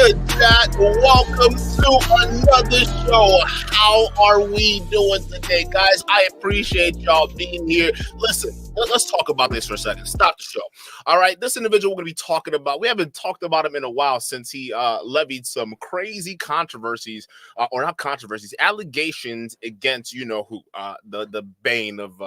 good, chat? Welcome to another show. How are we doing today, guys? I appreciate y'all being here. Listen, let's talk about this for a second. Stop the show. All right, this individual we're going to be talking about, we haven't talked about him in a while since he levied some crazy controversies, or not controversies, allegations against, you know who, the bane of,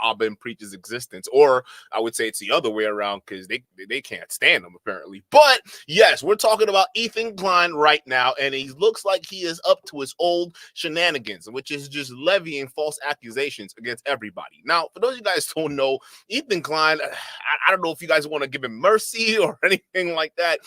Abba and Preach's existence. Or I would say it's the other way around because they can't stand him, apparently. But yes, we're talking about Ethan Klein right now, and he looks like he is up to his old shenanigans, which is just levying false accusations against everybody. Now, for those of you guys who don't know, Ethan Klein, I don't know if you guys want to give him mercy or anything like that.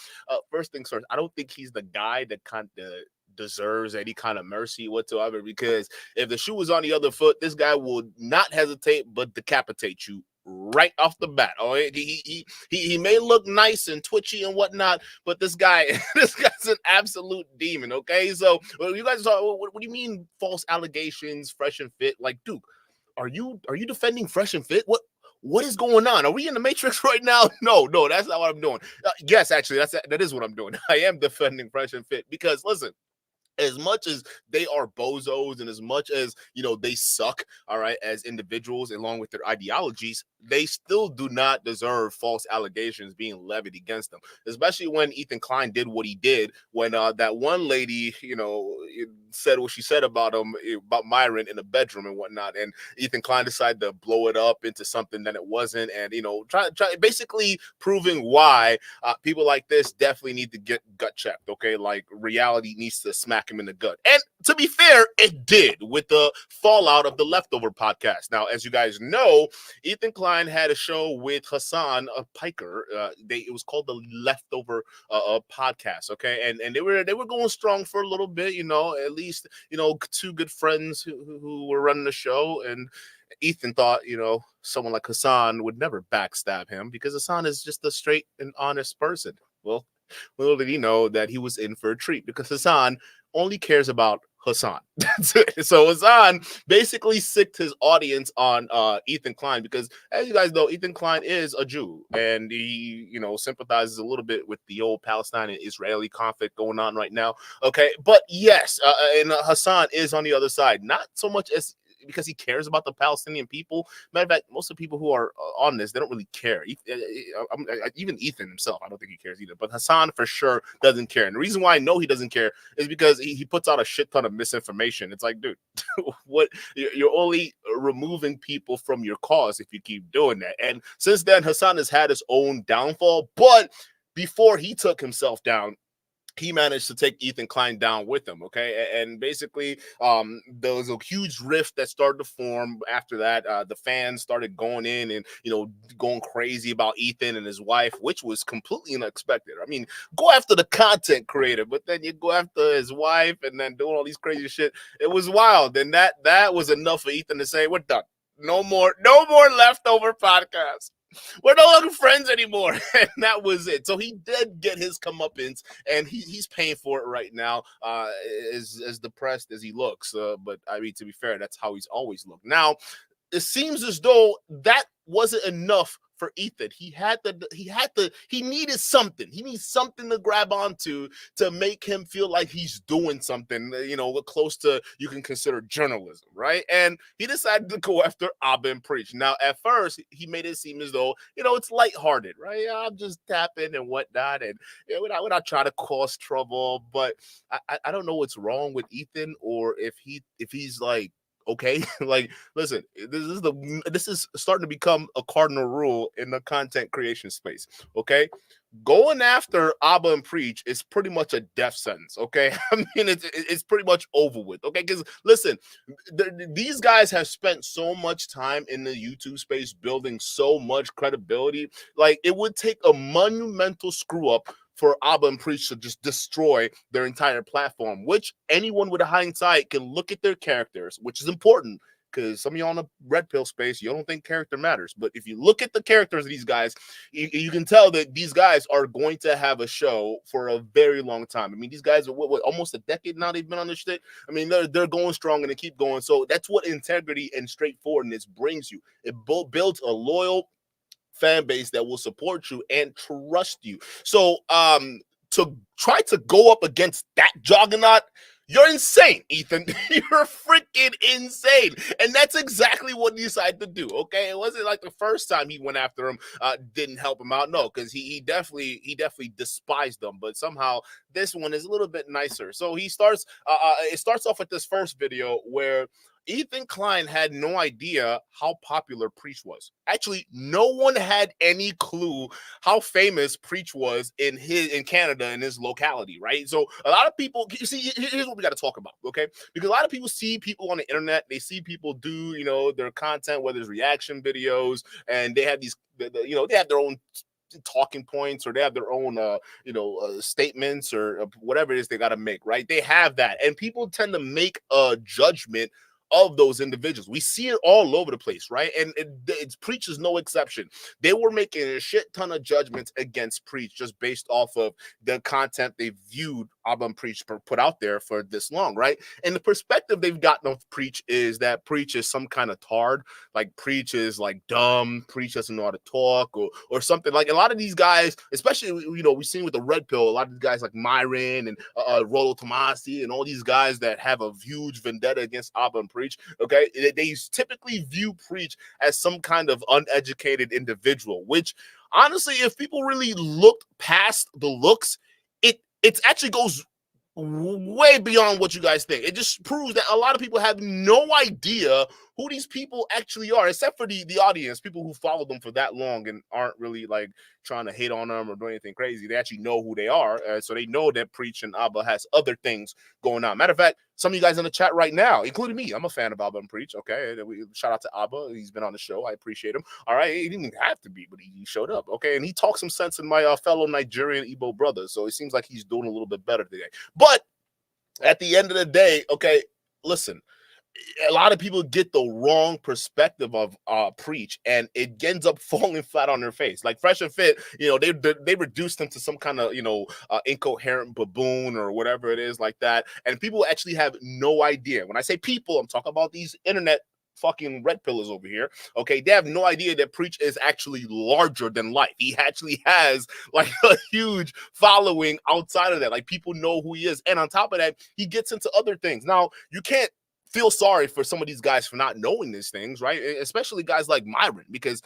First things first, I don't think he's the guy that kind of deserves any kind of mercy whatsoever, because if the shoe was on the other foot, this guy will not hesitate but decapitate you right off the bat. Oh, he may look nice and twitchy and whatnot, but this guy's an absolute demon. Okay, so you guys talk, what do you mean false allegations, fresh and fit? Like, Duke, are you defending fresh and fit? What is going on? Are we in the Matrix right now? No, that's not what I'm doing. Yes, actually, that is what I'm doing. I am defending fresh and fit because listen, as much as they are bozos and as much as, they suck, all right, as individuals along with their ideologies, they still do not deserve false allegations being levied against them, especially when Ethan Klein did what he did when that one lady, said what she said about him, about Myron in the bedroom and whatnot, and Ethan Klein decided to blow it up into something that it wasn't, and, try basically proving why people like this definitely need to get gut checked, okay? Like, reality needs to smack him in the gut. And to be fair, it did with the fallout of the Leftover podcast. Now, as you guys know, Ethan Klein had a show with Hassan Piker. It was called the Leftover podcast, okay? And they were going strong for a little bit, at least, two good friends who were running the show. And Ethan thought, someone like Hassan would never backstab him because Hassan is just a straight and honest person. Well, little did he know that he was in for a treat because Hassan only cares about Hassan. That's it. So Hassan basically sicked his audience on Ethan Klein because, as you guys know, Ethan Klein is a Jew and he, sympathizes a little bit with the old Palestine and Israeli conflict going on right now. Okay, but yes, and Hassan is on the other side, not so much as because he cares about the Palestinian people. Matter of fact, most of the people who are on this, they don't really care. Even Ethan himself, I don't think he cares either. But Hassan for sure doesn't care. And the reason why I know he doesn't care is because he puts out a shit ton of misinformation. It's like, dude, what? You're only removing people from your cause if you keep doing that. And since then, Hassan has had his own downfall. But before he took himself down, he managed to take Ethan Klein down with him, okay? And basically, there was a huge rift that started to form after that. The fans started going in and, going crazy about Ethan and his wife, which was completely unexpected. I mean, go after the content creator, but then you go after his wife and then doing all these crazy shit. It was wild. And that was enough for Ethan to say, we're done. No more Leftover podcast. We're no longer friends anymore. And that was it. So he did get his comeuppance, and he's paying for it right now, as depressed as he looks. But I mean, to be fair, that's how he's always looked. Now, it seems as though that wasn't enough for Ethan. He needed something. He needs something to grab onto to make him feel like he's doing something, close to you can consider journalism, right? And he decided to go after Abba and Preach. Now, at first, he made it seem as though, it's lighthearted, right? Yeah, I'm just tapping and whatnot, and we're not trying to cause trouble. But I don't know what's wrong with Ethan, or if he's like, okay, like, listen, this is starting to become a cardinal rule in the content creation space. Okay, going after Abba and Preach is pretty much a death sentence. Okay, I mean, it's pretty much over with. Okay, because listen, these guys have spent so much time in the YouTube space building so much credibility. Like, it would take a monumental screw up for Abba and Preach to just destroy their entire platform, which anyone with a hindsight can look at their characters, which is important because some of you on the red pill space, you don't think character matters. But if you look at the characters of these guys, you can tell that these guys are going to have a show for a very long time. I mean, these guys are what almost a decade now they've been on this shit. I mean, they're going strong and they keep going. So that's what integrity and straightforwardness brings you. It builds a loyal fan base that will support you and trust you. So to try to go up against that juggernaut, you're insane, Ethan. You're freaking insane. And that's exactly what he decided to do. Okay. It wasn't like the first time he went after him, didn't help him out. No, because he definitely despised them. But somehow this one is a little bit nicer. So he starts it starts off with this first video where Ethan Klein had no idea how popular Preach was. Actually, no one had any clue how famous Preach was in Canada, in his locality, right? So a lot of people, you see, here's what we got to talk about, okay? Because a lot of people see people on the internet, they see people do, their content, whether it's reaction videos, and they have these, they have their own talking points, or they have their own statements, or whatever it is they got to make, right? They have that, and people tend to make a judgment of those individuals. We see it all over the place, right? And it's Preach is no exception. They were making a shit ton of judgments against Preach just based off of the content they viewed Abba and Preach put out there for this long, right? And the perspective they've gotten of Preach is that Preach is some kind of tard, like Preach is like dumb, Preach doesn't know how to talk, or something. Like a lot of these guys, especially we've seen with the Red Pill, a lot of these guys like Myron and Rollo Tomasi and all these guys that have a huge vendetta against Abba and Preach. Okay, they typically view Preach as some kind of uneducated individual, which honestly, if people really looked past the looks, it actually goes way beyond what you guys think. It just proves that a lot of people have no idea who these people actually are, except for the audience, people who follow them for that long and aren't really like trying to hate on them or do anything crazy. They actually know who they are, so they know that Preach and Abba has other things going on. Matter of fact, some of you guys in the chat right now, including me, I'm a fan of Abba and Preach. Okay, shout out to Abba. He's been on the show. I appreciate him. All right, he didn't have to be, but he showed up. Okay, and he talked some sense in my fellow Nigerian Igbo brothers. So it seems like he's doing a little bit better today. But at the end of the day, okay, listen, a lot of people get the wrong perspective of Preach, and it ends up falling flat on their face. Like Fresh and Fit, they reduced him to some kind of incoherent baboon or whatever it is like that, and people actually have no idea. When I say people, I'm talking about these internet fucking red pillars over here. Okay, they have no idea that Preach is actually larger than life. He actually has like a huge following outside of that. Like people know who he is, and on top of that, he gets into other things. Now you can't feel sorry for some of these guys for not knowing these things, right? Especially guys like Myron, because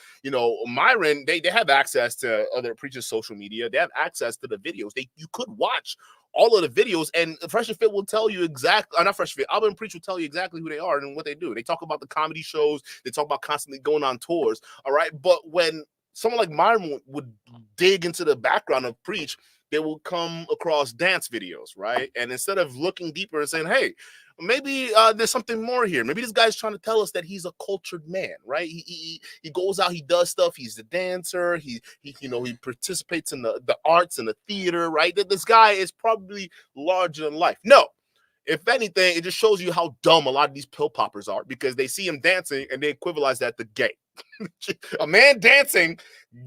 Myron, they have access to other Preachers' social media. They have access to the videos. You could watch all of the videos, and Fresh and Fit will tell you exactly, not Fresh and Fit, Abba and Preach will tell you exactly who they are and what they do. They talk about the comedy shows. They talk about constantly going on tours, all right? But when someone like Myron would dig into the background of Preach, they will come across dance videos, right? And instead of looking deeper and saying, hey, maybe there's something more here. Maybe this guy's trying to tell us that he's a cultured man, right? He goes out, he does stuff. He's a dancer. He participates in the arts and the theater, right? That this guy is probably larger than life. No. If anything, it just shows you how dumb a lot of these pill poppers are, because they see him dancing and they equivalize that to gay. A man dancing,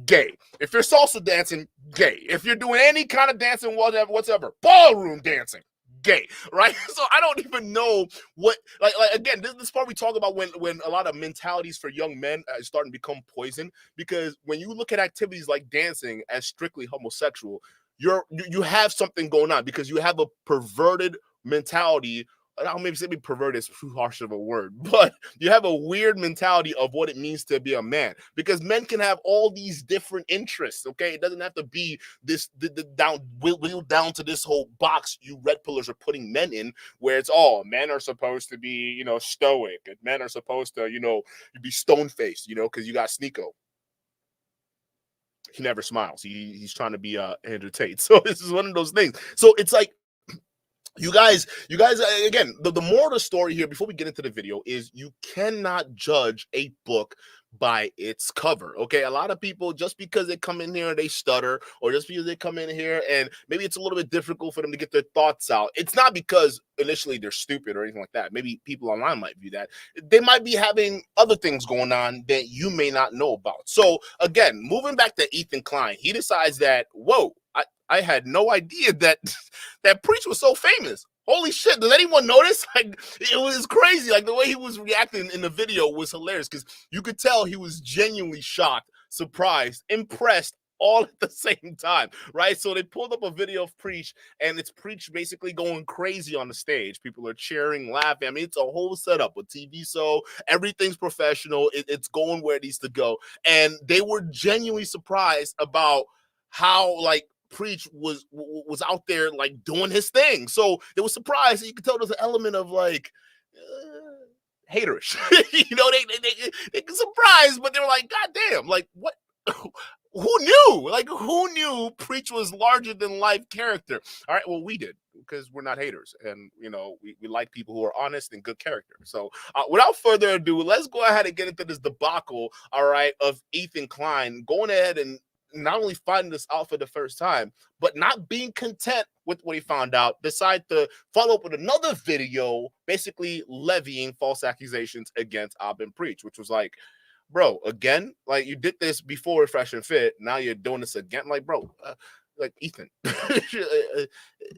gay. If you're salsa dancing, gay. If you're doing any kind of dancing, whatever, ballroom dancing, gay, right? So I don't even know what, like again, this part we talk about when a lot of mentalities for young men are starting to become poison, because when you look at activities like dancing as strictly homosexual, you have something going on, because you have a perverted mentality. I don't maybe say perverted is too harsh of a word, but you have a weird mentality of what it means to be a man, because men can have all these different interests. Okay, it doesn't have to be this wheeled down to this whole box you red pillars are putting men in, where it's all men are supposed to be stoic, and men are supposed to be stone faced, because you got Sneeko. He never smiles. He's trying to be Andrew Tate. So this is one of those things. So it's like, you guys, again, the moral of the story here, before we get into the video, is you cannot judge a book by its cover. Okay, a lot of people, just because they come in here and they stutter, or just because they come in here and maybe it's a little bit difficult for them to get their thoughts out, it's not because initially they're stupid or anything like that. Maybe people online might view that. They might be having other things going on that you may not know about. So again, moving back to Ethan Klein, he decides that, whoa, I had no idea that Preach was so famous. Holy shit, does anyone notice? Like, it was crazy. Like, the way he was reacting in the video was hilarious, because you could tell he was genuinely shocked, surprised, impressed, all at the same time, right? So they pulled up a video of Preach, and it's Preach basically going crazy on the stage. People are cheering, laughing. I mean, it's a whole setup with TV, so everything's professional. It's going where it needs to go. And they were genuinely surprised about how, like, Preach was out there, like, doing his thing. So they were surprised. You could tell there's an element of, like, haterish. You know, they get surprised, but they were like, God damn, like, what? Who knew? Like, who knew Preach was larger than life character? All right, well, we did, because we're not haters, and you know, we like people who are honest and good character. So without further ado, let's go ahead and get into this debacle, all right, of Ethan Klein going ahead and not only finding this out for the first time, but not being content with what he found out, decide to follow up with another video, basically levying false accusations against Abin Preach, which was like, bro, again, like, you did this before Fresh and Fit, now you're doing this again. Like, bro, like, Ethan,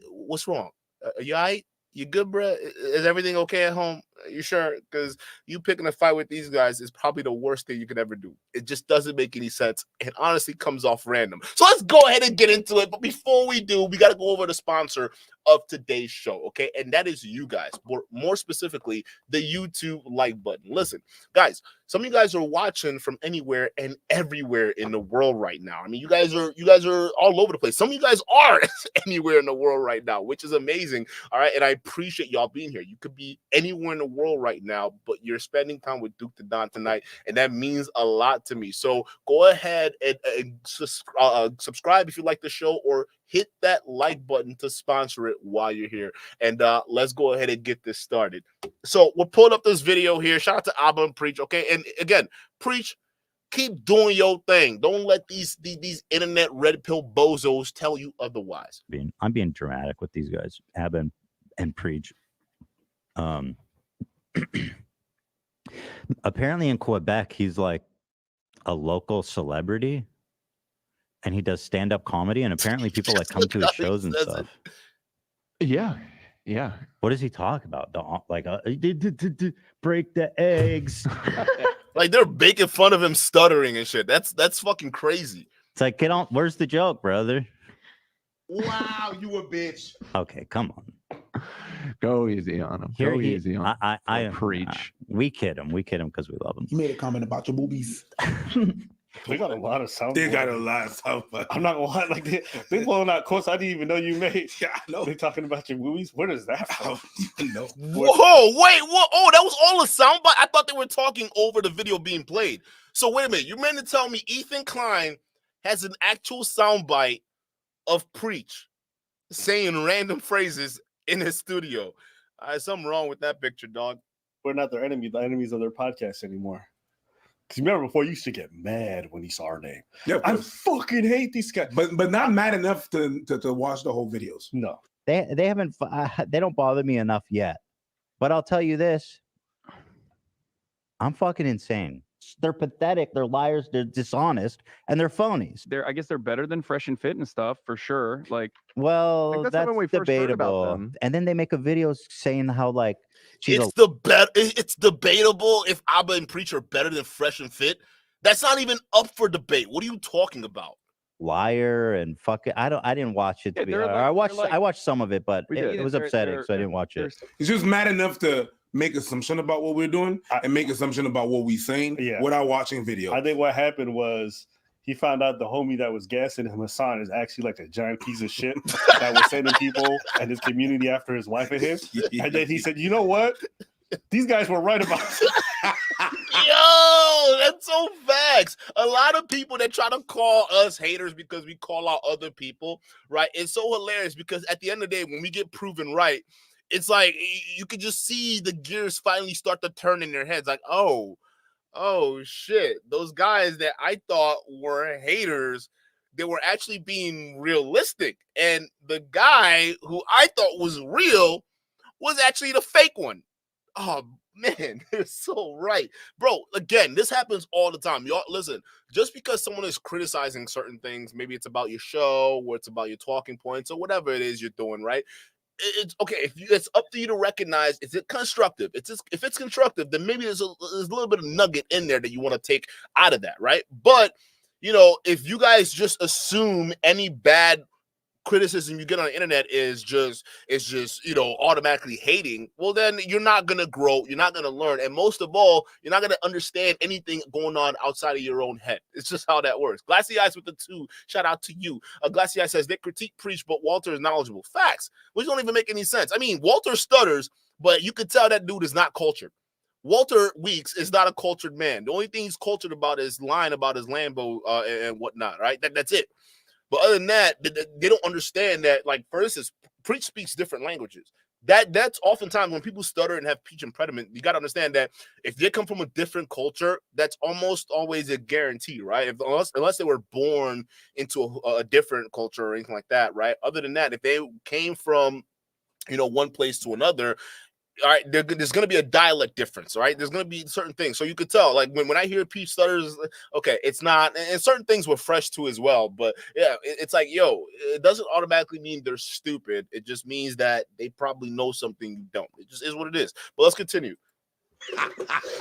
what's wrong? Are you all right? You good, bro? Is everything okay at home? You sure? Because you picking a fight with these guys is probably the worst thing you could ever do. It just doesn't make any sense. It honestly comes off random. So let's go ahead and get into it. But before we do, we got to go over the sponsor of today's show, okay? And that is you guys, more specifically, the YouTube like button. Listen, guys, some of you guys are watching from anywhere and everywhere in the world right now. I mean, you guys are all over the place. Some of you guys are anywhere in the world right now, which is amazing. All right, and I appreciate y'all being here. You could be anywhere in the world right now, but you're spending time with dukendon tonight, and that means a lot to me. So go ahead and subscribe if you like the show, or hit that like button to sponsor it while you're here. And let's go ahead and get this started. So we're pulling up this video here. Shout out to Abba and Preach, okay? And again, Preach, keep doing your thing. Don't let these internet red pill bozos tell you otherwise. I'm being dramatic with these guys, Abba and Preach. Apparently in Quebec, he's like a local celebrity, and he does stand-up comedy, and apparently people like come to his shows and stuff. Yeah. What does he talk about? Like break the eggs. Like, they're making fun of him stuttering and shit. That's fucking crazy. It's like, get on. Where's the joke, brother? Wow, you a bitch. Okay, come on. Go easy on him. Go easy on him. I Preach. We kid him because we love him. You made a comment about your boobies. They got a lot of sound. They got a lot of sound. I'm not gonna lie, like they blowing out quotes I didn't even know you made. Yeah, I know. They talking about your movies. Where is that I from? don't even know. Whoa, wait, what? Oh, that was all a soundbite? I thought they were talking over the video being played. So wait a minute, you meant to tell me Ethan Klein has an actual soundbite of Preach saying random phrases in his studio? Something wrong with that picture, dog. We're not their enemy, the enemies of their podcast anymore. Because remember, before you used to get mad when you saw our name. Yeah, I fucking hate these guys. but not mad enough to watch the whole videos. No. They haven't. They don't bother me enough yet. But I'll tell you this: I'm fucking insane. They're pathetic. They're liars. They're dishonest, and they're phonies. I guess they're better than Fresh and Fit and stuff for sure. Like, Well, that's that's when we first heard about debatable. them. And then they make a video saying how like It's debatable if Abba and Preach are better than Fresh and Fit. That's not even up for debate. What are you talking about? liar and fuck it. I didn't watch it. Yeah, To be, they're I like- watched. they're like- I watched some of it, but We it did. was They're- upsetting, they're- so I didn't watch it. It's just mad enough to make assumption about what we're doing and make assumption about what we're saying Yeah. without watching video. I think what happened was he found out the homie that was gassing him, Hassan, is actually like a giant piece of shit that was sending people and his community after his wife and him. And then he said, you know what? These guys were right about it. Yo, that's so facts. A lot of people that try to call us haters because we call out other people, right? It's so hilarious because at the end of the day, when we get proven right, it's like you could just see the gears finally start to turn in their heads. Like, oh shit, those guys that I thought were haters, they were actually being realistic. And the guy who I thought was real was actually the fake one. Oh, man, they're so right. Bro, again, this happens all the time. Y'all, listen, just because someone is criticizing certain things, maybe it's about your show or it's about your talking points or whatever it is you're doing, right? It's okay. It's up to you to recognize, is it constructive? If it's constructive, then maybe there's a little bit of nugget in there that you want to take out of that, right? But if you guys just assume any bad criticism you get on the internet is just automatically hating, well then you're not gonna grow, you're not gonna learn, and most of all, you're not gonna understand anything going on outside of your own head. It's just how that works. Glassy Eyes with the 2, shout out to you. Glassy Eyes says they critique preach, but Walter is knowledgeable. Facts, which don't even make any sense. I mean, Walter stutters, but you could tell that dude is not cultured. Walter Weeks is not a cultured man. The only thing he's cultured about is lying about his Lambo and whatnot, right? That's it. But other than that, they don't understand that, like, for instance, preach speaks different languages. That's oftentimes when people stutter and have speech impediment, you got to understand that if they come from a different culture, that's almost always a guarantee, right? Unless they were born into a different culture or anything like that, right? Other than that, if they came from, one place to another, all right, there's going to be a dialect difference, all right? There's going to be certain things. So you could tell, like, when I hear Peach stutters, okay, it's not, and certain things were fresh too as well. But yeah, it's like, it doesn't automatically mean they're stupid. It just means that they probably know something you don't. It just is what it is. But let's continue.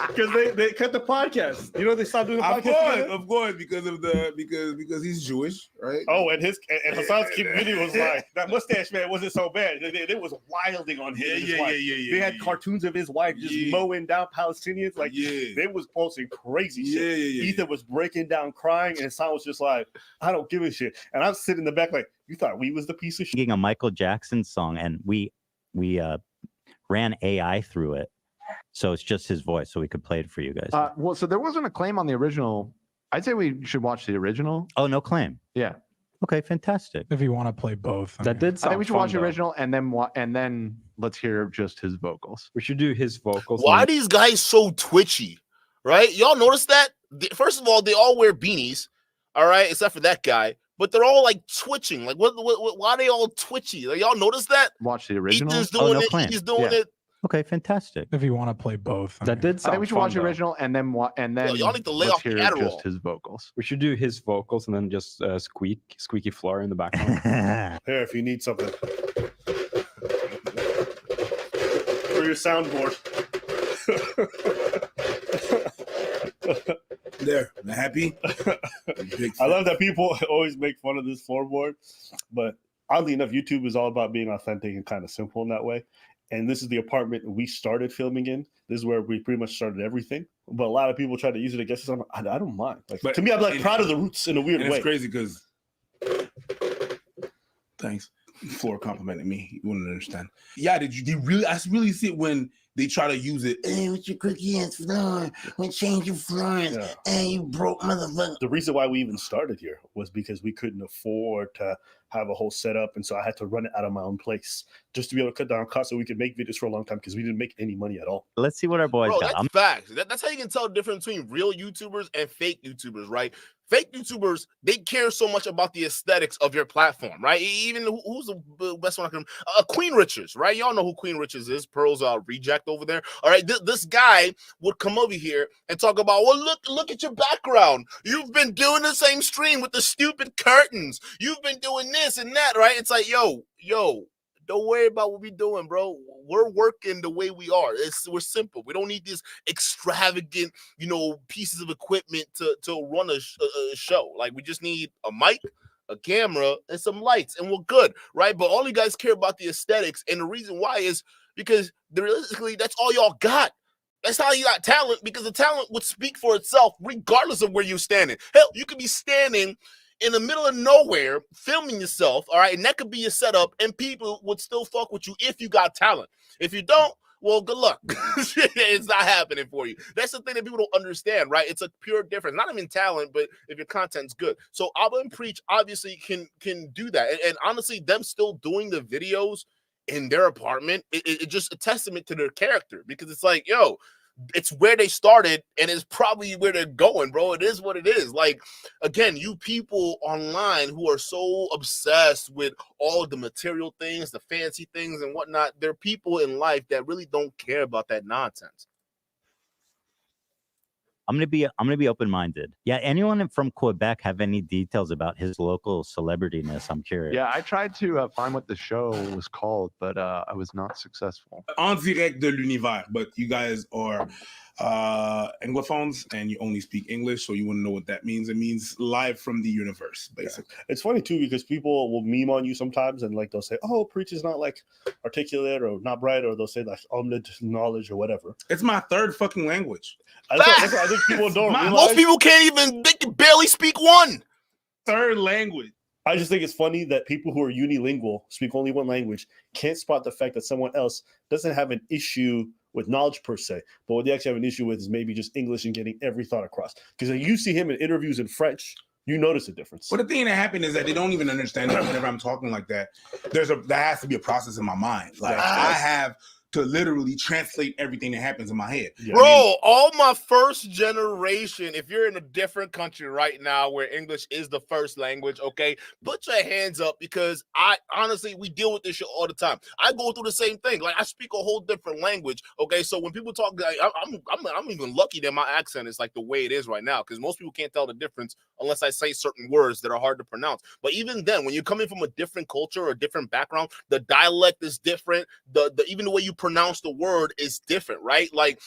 Because they cut the podcast. They stopped doing the podcast. Of course, because he's Jewish, right? Oh, and Hassan's video was like, that mustache man wasn't so bad. It was wilding on him. They had cartoons of his wife just mowing down Palestinians. Like, they was posting crazy shit. Ethan was breaking down crying, and Hassan was just like, I don't give a shit. And I'm sitting in the back like, you thought we was the piece of shit? Singing a Michael Jackson song, and we ran AI through it. So it's just his voice, so we could play it for you guys. So there wasn't a claim on the original. I'd say we should watch the original. Oh, no claim. Yeah. Okay, fantastic. If you want to play both, I think we should watch the original and then let's hear just his vocals. We should do his vocals. Why are these guys so twitchy? Right? Y'all notice that? First of all, they all wear beanies. All right, except for that guy. But they're all like twitching. Like, what why are they all twitchy? Like, y'all notice that? Watch the original. Ethan's doing it. He's doing it. Okay, fantastic. If you want to play both, I think we should watch the original and then y'all need to lay off the Adderall. Just his vocals. We should do his vocals and then just squeaky floor in the background. Here, if you need something for your soundboard. There, happy. I love that people always make fun of this floorboard, but oddly enough, YouTube is all about being authentic and kind of simple in that way. And this is the apartment we started filming in. This is where we pretty much started everything. But a lot of people try to use it against us. I don't mind. To me, I'm like proud of the roots in a weird way. It's crazy because thanks for complimenting me. You wouldn't understand. Yeah, I really see it when they try to use it. Hey, what's your cookie ass floor? When change your floors? Hey, you broke motherfucker. The reason why we even started here was because we couldn't afford to have a whole setup, and so I had to run it out of my own place just to be able to cut down costs so we could make videos for a long time because we didn't make any money at all. Let's see what our boys got. That's facts. That's how you can tell the difference between real YouTubers and fake YouTubers, right? Fake YouTubers, they care so much about the aesthetics of your platform, right? Even who's the best one I can Queen Riches, right? Y'all know who Queen Riches is, Pearl's reject over there. All right, this guy would come over here and talk about, well, look at your background. You've been doing the same stream with the stupid curtains. You've been doing this and that, right? It's like, yo, don't worry about what we're doing, bro. We're working the way we are. We're simple. We don't need these extravagant, pieces of equipment to run a show. Like, we just need a mic, a camera, and some lights, and we're good, right? But all you guys care about the aesthetics, and the reason why is because realistically, that's all y'all got. That's how you got talent, because the talent would speak for itself regardless of where you're standing. Hell, you could be standing in the middle of nowhere filming yourself, all right, and that could be your setup, and people would still fuck with you if you got talent. If you don't, well, good luck. It's not happening for you. That's the thing that people don't understand, right? It's a pure difference, not even talent, but if your content's good. So Abba and Preach obviously can do that, and honestly, them still doing the videos in their apartment, it's just a testament to their character, because it's like, yo, it's where they started and it's probably where they're going, bro. It is what it is. Like, again, you people online who are so obsessed with all the material things, the fancy things and whatnot, there are people in life that really don't care about that nonsense. I'm gonna be open-minded. Yeah, anyone from Quebec have any details about his local celebrityness? I'm curious. Yeah, I tried to find what the show was called, but I was not successful. En direct de l'univers, but you guys are Anglophones and you only speak English, so you wouldn't know what that means. It means live from the universe, basically. Yeah. It's funny too because people will meme on you sometimes and like they'll say, "Oh, preach is not like articulate or not bright," or they'll say like omniscient knowledge or whatever. It's my third fucking language. That's what I think people don't realize. Most people can't even, they can barely speak one. Third language. I just think it's funny that people who are unilingual, speak only one language, can't spot the fact that someone else doesn't have an issue with knowledge per se, but what they actually have an issue with is maybe just English and getting every thought across. Because when you see him in interviews in French, you notice a difference. But the thing that happened is that they don't even understand that whenever I'm talking like that, there has to be a process in my mind. Like I have to literally translate everything that happens in my head. Yeah. Bro, all my first generation, if you're in a different country right now where English is the first language, okay, put your hands up because I honestly, we deal with this shit all the time. I go through the same thing. Like I speak a whole different language, okay? So when people talk, like, I'm even lucky that my accent is like the way it is right now because most people can't tell the difference unless I say certain words that are hard to pronounce. But even then, when you're coming from a different culture or a different background, the dialect is different. Even the way you pronounce the word is different, right? Like,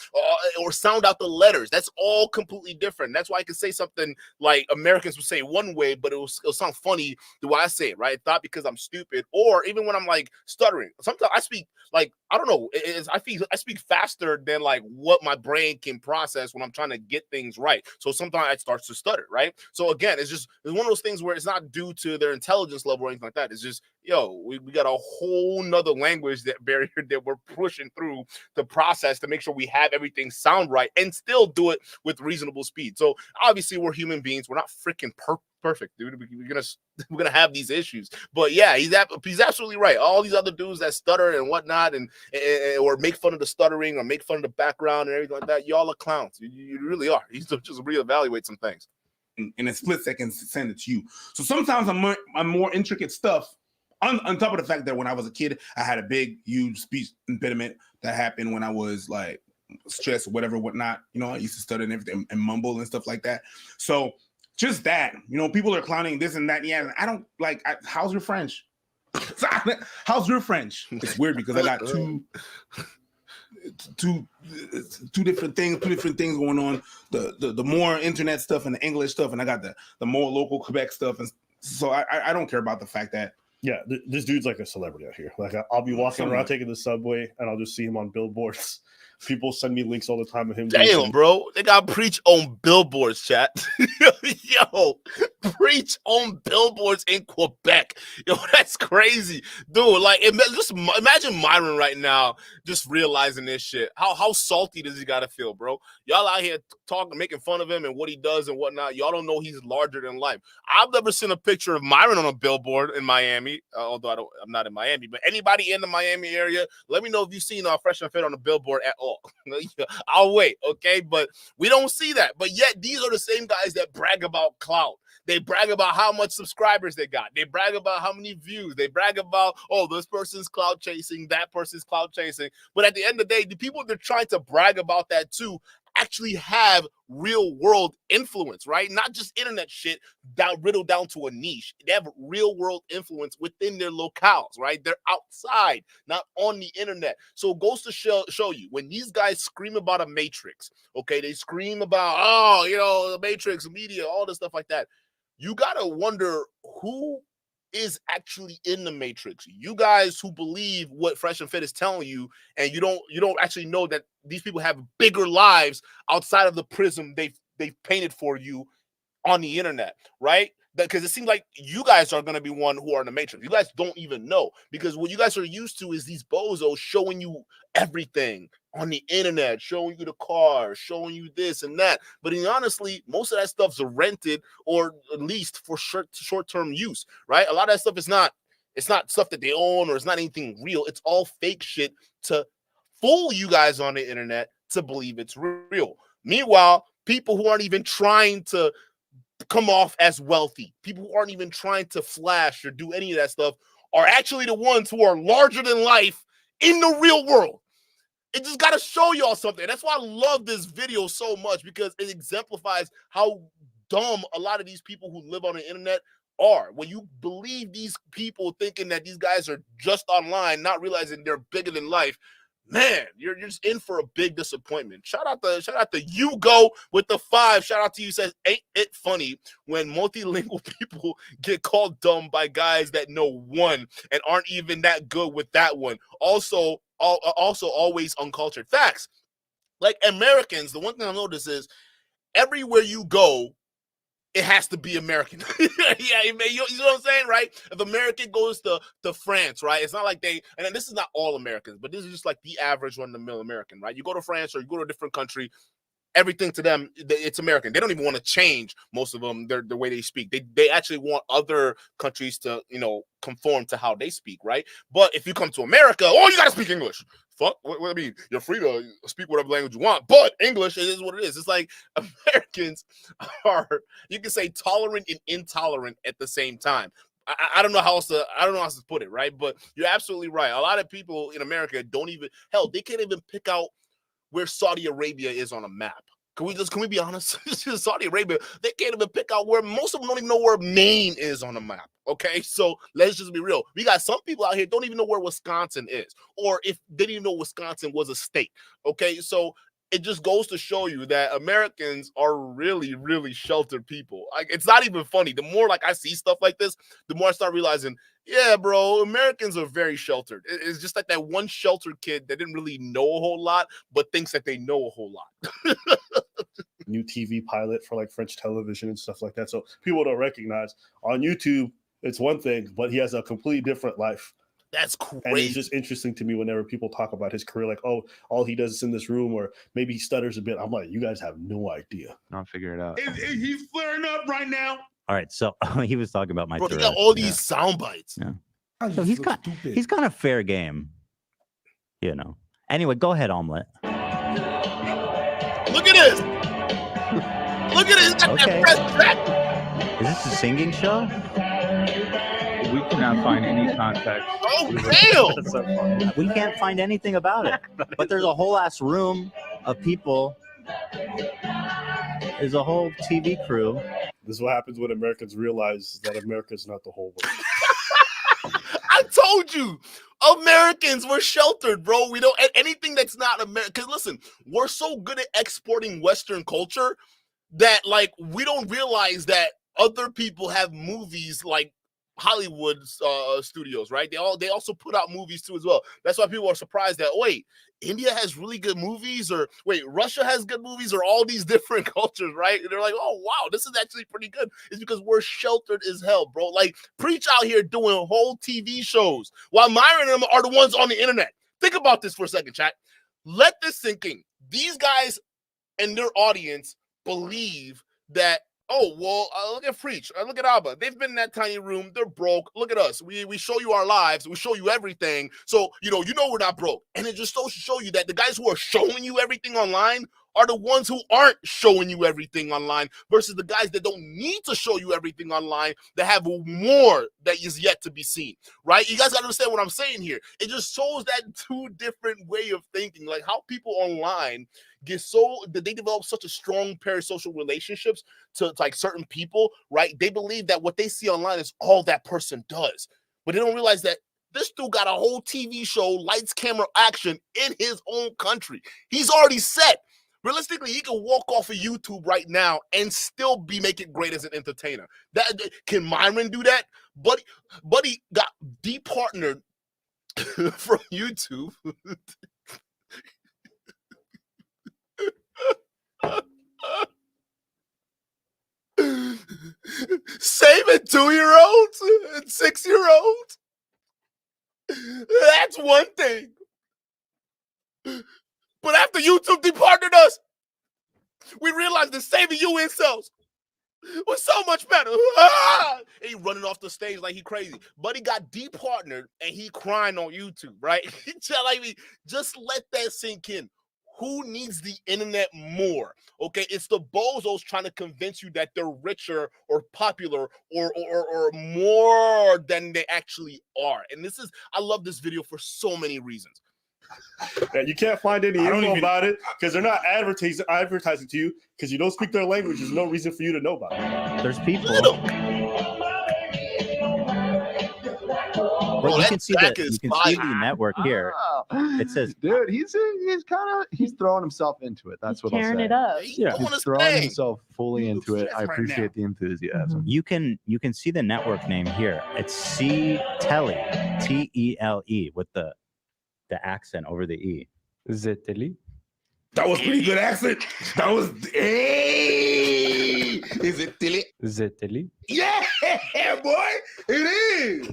or sound out the letters. That's all completely different. That's why I can say something like Americans would say one way, but it'll sound funny the way I say it, right? Not because I'm stupid, or even when I'm like stuttering. Sometimes I speak like, I don't know. I speak faster than like what my brain can process when I'm trying to get things right. So sometimes it starts to stutter, right? So again, it's one of those things where it's not due to their intelligence level or anything like that. It's just, we got a whole nother language barrier that we're pushing through the process to make sure we have everything sound right and still do it with reasonable speed. So obviously we're human beings. We're not freaking perfect, dude. We're gonna have these issues. But yeah, he's absolutely right. All these other dudes that stutter and whatnot and or make fun of the stuttering or make fun of the background and everything like that, y'all are clowns. You really are. You just reevaluate some things. In a split second, send it to you. So sometimes I'm more intricate stuff. On top of the fact that when I was a kid, I had a big, huge speech impediment that happened when I was like stressed, whatever, whatnot. I used to stutter and everything and mumble and stuff like that. So just that, people are clowning this and that. Yeah, I don't like. How's your French? How's your French? It's weird because I got two different things going on. The more internet stuff and the English stuff, and I got the more local Quebec stuff, and so I don't care about the fact that. Yeah, this dude's like a celebrity out here. Like I'll be walking around taking the subway, and I'll just see him on billboards. People send me links all the time of him. Damn, bro, they got preach on billboards, chat. Yo, preach on billboards in Quebec. Yo, that's crazy, dude. Like, just imagine Myron right now, just realizing this shit. How salty does he gotta feel, bro? Y'all out here talking, making fun of him and what he does and whatnot. Y'all don't know he's larger than life. I've never seen a picture of Myron on a billboard in Miami, although I'm not in Miami. But anybody in the Miami area, let me know if you've seen Fresh and Fit on a billboard at all. I'll wait, okay? But we don't see that. But yet these are the same guys that brag about clout. They brag about how much subscribers they got. They brag about how many views. They brag about, this person's clout chasing, that person's clout chasing. But at the end of the day, the people that are trying to brag about that too actually have real world influence, right? Not just internet shit riddled down to a niche. They have real world influence within their locales, right? They're outside, not on the internet. So it goes to show you when these guys scream about a matrix, okay? They scream about, the matrix, media, all this stuff like that. You got to wonder who is actually in the matrix. You guys who believe what Fresh and Fit is telling you, and you don't actually know that these people have bigger lives outside of the prism they've painted for you on the internet, right? Because it seems like you guys are going to be one who are in the matrix. You guys don't even know, because what you guys are used to is these bozos showing you everything on the internet, showing you the car, showing you this and that. But honestly, most of that stuff's rented or at least for short-term use, right? A lot of that stuff is it's not stuff that they own, or it's not anything real. It's all fake shit to fool you guys on the internet to believe it's real. Meanwhile, people who aren't even trying to come off as wealthy, people who aren't even trying to flash or do any of that stuff, are actually the ones who are larger than life in the real world. It just got to show y'all something. That's why I love this video so much, because it exemplifies how dumb a lot of these people who live on the internet are. When you believe these people thinking that these guys are just online, not realizing they're bigger than life, man, you're just in for a big disappointment. Shout out to Hugo with the 5. Shout out to you. Says, ain't it funny when multilingual people get called dumb by guys that know one and aren't even that good with that one? Also always uncultured. Facts. Like Americans, the one thing I notice is everywhere you go, it has to be American. Yeah, you know what I'm saying, right? If American goes to France, right? It's not like and then this is not all Americans, but this is just like the average run-of-the-mill American, right? You go to France or you go to a different country, everything to them, it's American. They don't even want to change, most of them, the way they speak. They actually want other countries to, conform to how they speak, right? But if you come to America, you got to speak English. Fuck, what I mean, you're free to speak whatever language you want, but English is what it is. It's like Americans are, you can say, tolerant and intolerant at the same time. I don't know how else to put it, right? But you're absolutely right. A lot of people in America they can't even pick out where Saudi Arabia is on a map. Can we be honest? Saudi Arabia, they can't even pick out where, most of them don't even know where Maine is on the map. Okay, so let's just be real. We got some people out here don't even know where Wisconsin is, or if they didn't even know Wisconsin was a state. Okay, so it just goes to show you that Americans are really, really sheltered people. Like, it's not even funny. The more I see stuff like this, the more I start realizing, yeah, bro, Americans are very sheltered. It's just like that one sheltered kid that didn't really know a whole lot, but thinks that they know a whole lot. New TV pilot for French television and stuff like that. So people don't recognize on YouTube, it's one thing, but he has a completely different life. That's crazy. And it's just interesting to me whenever people talk about his career, all he does is in this room, or maybe he stutters a bit. I'm like, you guys have no idea. I'll figure it out. He's flaring up right now. All right, so he was talking about my. Bro, he got all these sound bites. Yeah. So he's got a fair game, Anyway, go ahead, Omelet. Look at this. Look at this. Okay. That Is this a singing show? We cannot find any context. oh, damn. That's so funny. We can't find anything about it. But there's a whole ass room of people. There's a whole TV crew. This is what happens when Americans realize that America is not the whole world. I told you, Americans, we're sheltered, bro. We don't, anything that's not American. Because listen, we're so good at exporting Western culture that we don't realize that other people have movies like Hollywood studios, right? They also put out movies too as well. That's why people are surprised that, wait, India has really good movies, or wait, Russia has good movies, or all these different cultures, right? And they're like, oh, wow, this is actually pretty good. It's because we're sheltered as hell, bro. Preach out here doing whole TV shows while Myron and them are the ones on the internet. Think about this for a second, chat. Let this sink in. These guys and their audience believe that, look at Preach. Look at Abba. They've been in that tiny room. They're broke. Look at us. We show you our lives. We show you everything. So, you know we're not broke. And it just goes to show you that the guys who are showing you everything online are the ones who aren't showing you everything online versus the guys that don't need to show you everything online that have more that is yet to be seen, right? You guys got to understand what I'm saying here. It just shows that two different way of thinking, how people online that they develop such a strong parasocial relationships to certain people, right? They believe that what they see online is all that person does, but they don't realize that this dude got a whole TV show, lights, camera, action in his own country. He's already set. Realistically, he can walk off of YouTube right now and still be making great as an entertainer. Can Myron do that? Buddy got departnered from YouTube. Saving 2-year-olds and 6-year-olds. That's one thing. But after YouTube departed us, we realized that saving you incels was so much better. And he running off the stage like he crazy. But he got departnered and he crying on YouTube, right? Just let that sink in. Who needs the internet more? Okay, it's the bozos trying to convince you that they're richer or popular or more than they actually are. And I love this video for so many reasons. Yeah, you can't find any info about it because they're not advertising to you because you don't speak their language. There's no reason for you to know about it. There's people. But you that can see Jack the is the network here. It says- dude, he's throwing himself into it. That's what I'll tearing say. it up. He's Yeah. doing He's his throwing thing. himself fully You into it. stressed I right appreciate the enthusiasm. You can see the network name here. It's C Telly, TELE, with the accent over the E. Zeteli. That was pretty good accent. That was hey. Is it Tilly? Zeteli. Yeah, boy, it is.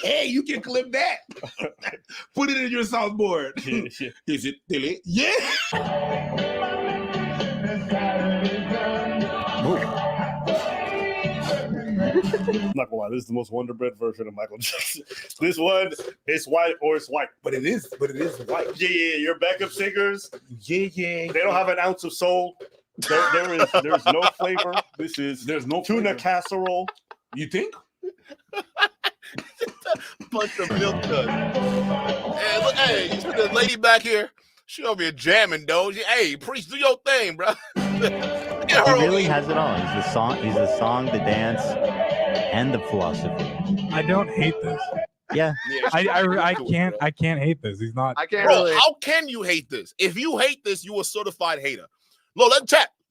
Hey, you can clip that. Put it in your soundboard. Yeah. Is it Tilly? Yeah. I'm not gonna lie, this is the most Wonder Bread version of Michael Jackson. This one, it's white or it's white. But it is white. Yeah. Your backup singers, Yeah. they don't have an ounce of soul. There's no flavor. There's no tuna flavor. casserole. You think? Bunch of milk duds. Hey, look, hey, you see the lady back here? She over here jamming, though. Hey, preach, do your thing, bro. Get He her over really here. has it all. He's the song, the dance, and the philosophy. I don't hate this. Yeah. Yeah, she do it, bro. I can't hate this. He's not. I can't Bro, really. how can you hate this? If you hate this, you a certified hater. Look,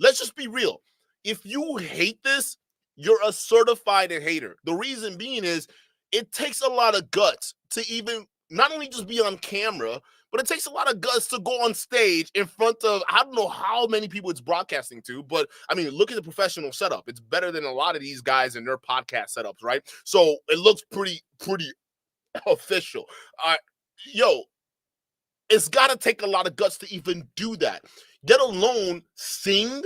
let's just be real. If you hate this, you're a certified hater. The reason being is it takes a lot of guts to even not only just be on camera, but it takes a lot of guts to go on stage in front of, I don't know how many people it's broadcasting to, but I mean, look at the professional setup. It's better than a lot of these guys in their podcast setups, right? So it looks pretty official. Yo, it's got to take a lot of guts to even do that, let alone sing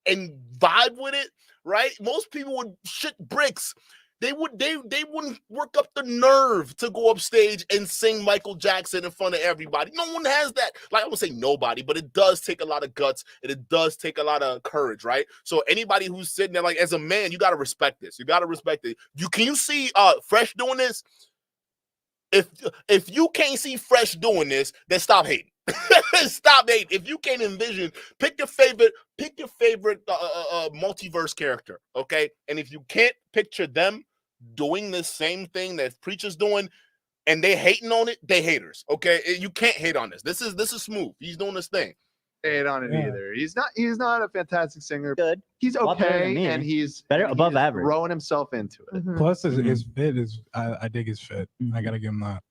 and vibe with it, right? Most people would shit bricks. They wouldn't work up the nerve to go up stage and sing Michael Jackson in front of everybody. No one has that. Like, I would say nobody, but it does take a lot of guts and it does take a lot of courage, right? So anybody who's sitting there, like, as a man, you got to respect this. You got to respect it. Can you see Fresh doing this? If you can't see Fresh doing this, then stop hating. Stop hating. If you can't envision, pick your favorite multiverse character, okay? And if you can't picture them doing the same thing that Preacher's doing, and they hating on it, they haters, okay? You can't hate on this. This is smooth. He's doing this thing. Hate on it either. He's not a fantastic singer. Good. He's A lot better than okay, me. and he's Better, above he's average. throwing himself into it. Mhm. Plus, his fit is. I dig his fit. I gotta give him that.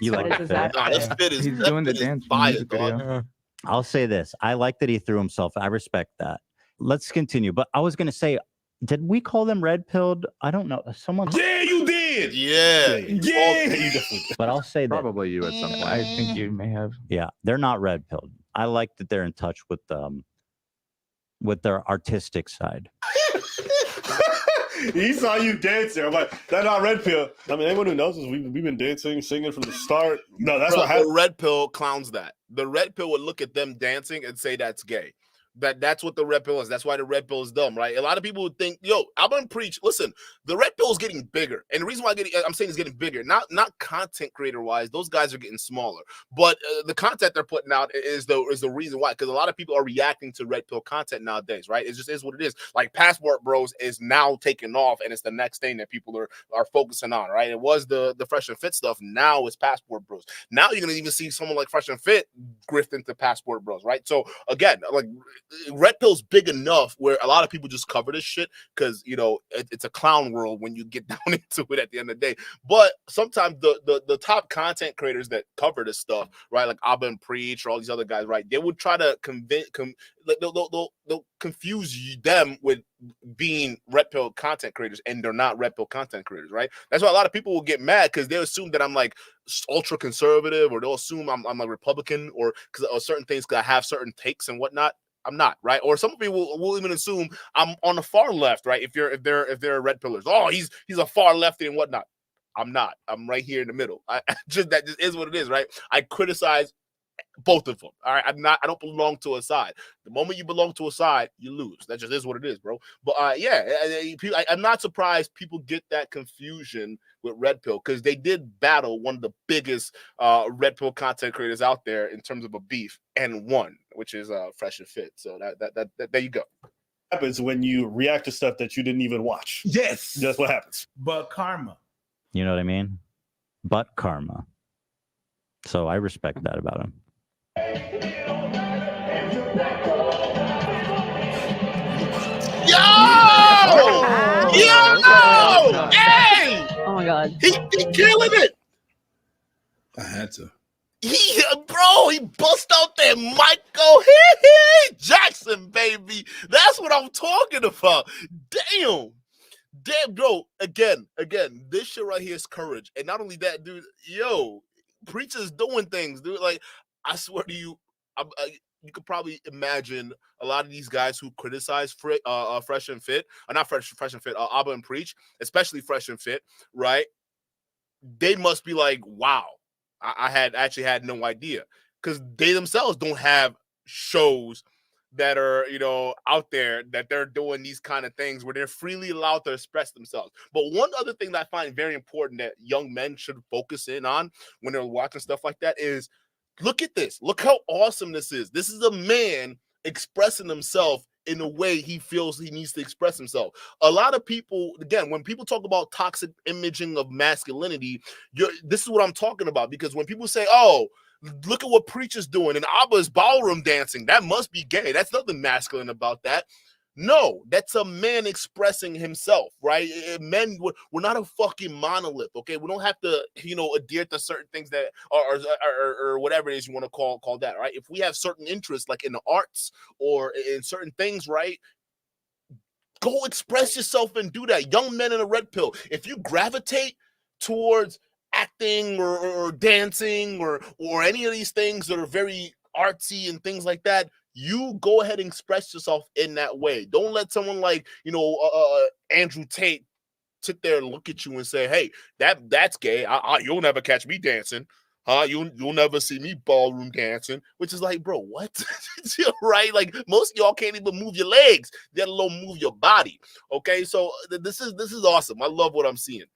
You like What the is fit? that? Nah, this Yeah. fit is He's doing the dance from the fire, music dog. video. I'll say this. I like that he threw himself. I respect that. Let's continue. But I was going to say, did we call them red pilled? I don't know. Someone. Yeah, you did. Yeah. You definitely did. But I'll say that. Probably you at some point. I think you may have. Yeah, they're not red pilled. I like that they're in touch with their artistic side. He saw you dancing. I'm like, that's not red pill. I mean, anyone who knows us, we've been dancing, singing from the start. No, that's Bro, what happened. the red pill clowns that. The red pill would look at them dancing and say that's gay. That's what the red pill is. That's why the red pill is dumb, right? A lot of people would think, yo, I'm gonna preach. Listen, the red pill is getting bigger, and the reason why I'm saying it's getting bigger, not content creator wise. Those guys are getting smaller, but the content they're putting out is the reason why. Because a lot of people are reacting to red pill content nowadays, right? It just is what it is. Like Passport Bros is now taking off, and it's the next thing that people are focusing on, right? It was the Fresh and Fit stuff. Now it's Passport Bros. Now you're gonna even see someone like Fresh and Fit grift into Passport Bros, right? So again, like red pill's big enough where a lot of people just cover this shit because it's a clown world when you get down into it at the end of the day. But sometimes the top content creators that cover this stuff, right, like Abba and Preach or all these other guys, right, they would try to they'll confuse them with being red pill content creators, and they're not red pill content creators, right? That's why a lot of people will get mad because they assume that I'm like ultra conservative, or they'll assume I'm a Republican, or because certain things, because I have certain takes and whatnot. I'm not, right? Or some people will even assume I'm on the far left, right? If they're red pillars, oh, he's a far lefty and whatnot. I'm not. I'm right here in the middle. That just is what it is, right? I criticize both of them. All right, I don't belong to a side. The moment you belong to a side, you lose. That just is what it is, bro. But I'm not surprised people get that confusion with red pill, because they did battle one of the biggest red pill content creators out there in terms of a beef, and won, which is Fresh and Fit. So that there you go. Happens when you react to stuff that you didn't even watch. Yes. That's what happens. But karma. You know what I mean? but karma. So I respect that about him. Yo! Hey! Oh my god. He killing it. I had to. He bust out that Michael Jackson, baby. That's what I'm talking about. Damn, bro. Again, this shit right here is courage. And not only that, dude, preachers doing things, dude. Like, I swear to you, you could probably imagine a lot of these guys who criticize Fresh and Fit, not Fresh and Fit, Abba and Preach, especially Fresh and Fit, right? They must be like, wow. I actually had no idea, because they themselves don't have shows that are, out there that they're doing these kind of things where they're freely allowed to express themselves. But one other thing that I find very important that young men should focus in on when they're watching stuff like that is, look at this. Look how awesome this is. This is a man expressing himself in a way he feels he needs to express himself. A lot of people, again, when people talk about toxic imaging of masculinity, this is what I'm talking about. Because when people say, oh, look at what Preacher's doing and Abba's ballroom dancing, that must be gay. That's nothing masculine about that. No, that's a man expressing himself, right? Men, we're not a fucking monolith, okay? We don't have to, adhere to certain things that or whatever it is you want to call that, right? If we have certain interests, like in the arts or in certain things, right? Go express yourself and do that. Young men in a red pill. If you gravitate towards acting or dancing or any of these things that are very artsy and things like that, you go ahead and express yourself in that way. Don't let someone like, Andrew Tate sit there and look at you and say, hey, that's gay. You'll never catch me dancing. You'll never see me ballroom dancing, which is like, bro, what? Right? Like, most of y'all can't even move your legs, let alone move your body. Okay, so this is awesome. I love what I'm seeing.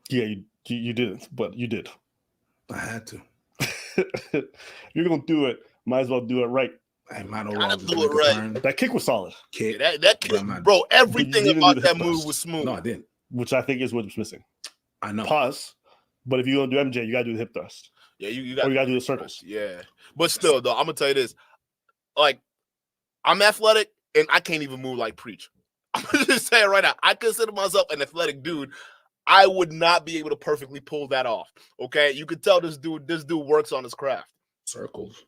Yeah, you didn't, but you did. I had to. You're gonna do it. Might as well do it right. I might as well do it right. That kick was solid. Kick. Yeah, that kick, bro. Everything about that move was smooth. No, I didn't. Which I think is what's missing. I know. Pause. But if you're gonna do MJ, you gotta do the hip thrust. Yeah, you gotta do the circles. Yeah, but still, though, I'm gonna tell you this: like, I'm athletic and I can't even move like Preach. I'm just saying right now, I consider myself an athletic dude. I would not be able to perfectly pull that off. Okay, you could tell this dude works on his craft. Circles.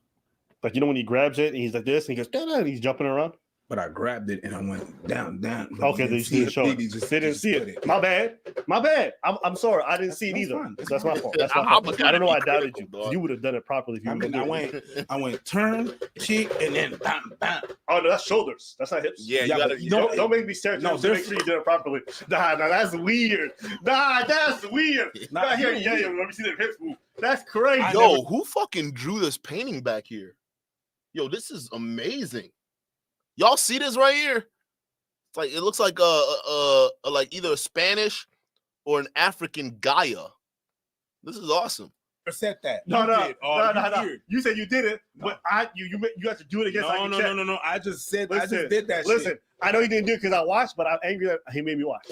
Like, when he grabs it and he's like this and he goes, and he's jumping around. But I grabbed it and I went down. Okay, then you didn't show it. They didn't see it. My bad. I'm sorry. I didn't see it either. So that's my fault. I don't know why I doubted you. You would have done it properly if you would have done it. I went turn, kick, and then bam, bam. Oh, no, that's shoulders. That's not hips. Yeah, don't make me stare at you. Make sure you did it properly. Nah, that's weird. That's weird. Not here. Yeah, let me see the hips move. That's crazy. Yo, who fucking drew this painting back here? Yo, this is amazing. Y'all see this right here? It's like, it looks like like either a Spanish or an African Gaia. This is awesome. I said that. No. You said you did it, but you have to do it again. No. I just said I just did that. Listen, I know you didn't do it because I watched, but I'm angry that he made me watch.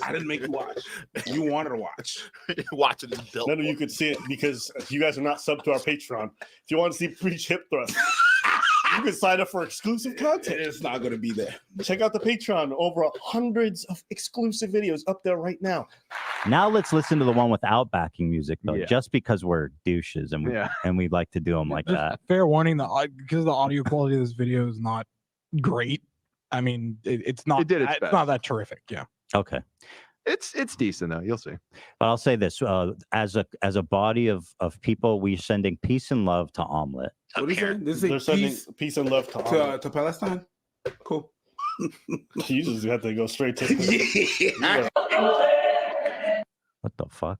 I didn't make you watch. You wanted to watch. Watching this belt. None of you could see it because you guys are not subbed to our Patreon. If you want to see Preach hip thrust, you can sign up for exclusive content. It's not going to be there. Check out the Patreon. Over hundreds of exclusive videos up there right now. Now let's listen to the one without backing music, though, just because we're douches and we like to do them like that. Fair warning, because the audio quality of this video is not great. I mean, it's not. It's not that terrific. Yeah. Okay. It's decent though. You'll see. But I'll say this: as a body of people, we're sending peace and love to Omelet. What are you saying? They're sending peace and love to Palestine. Cool. You just have to go straight to. Yeah. What the fuck?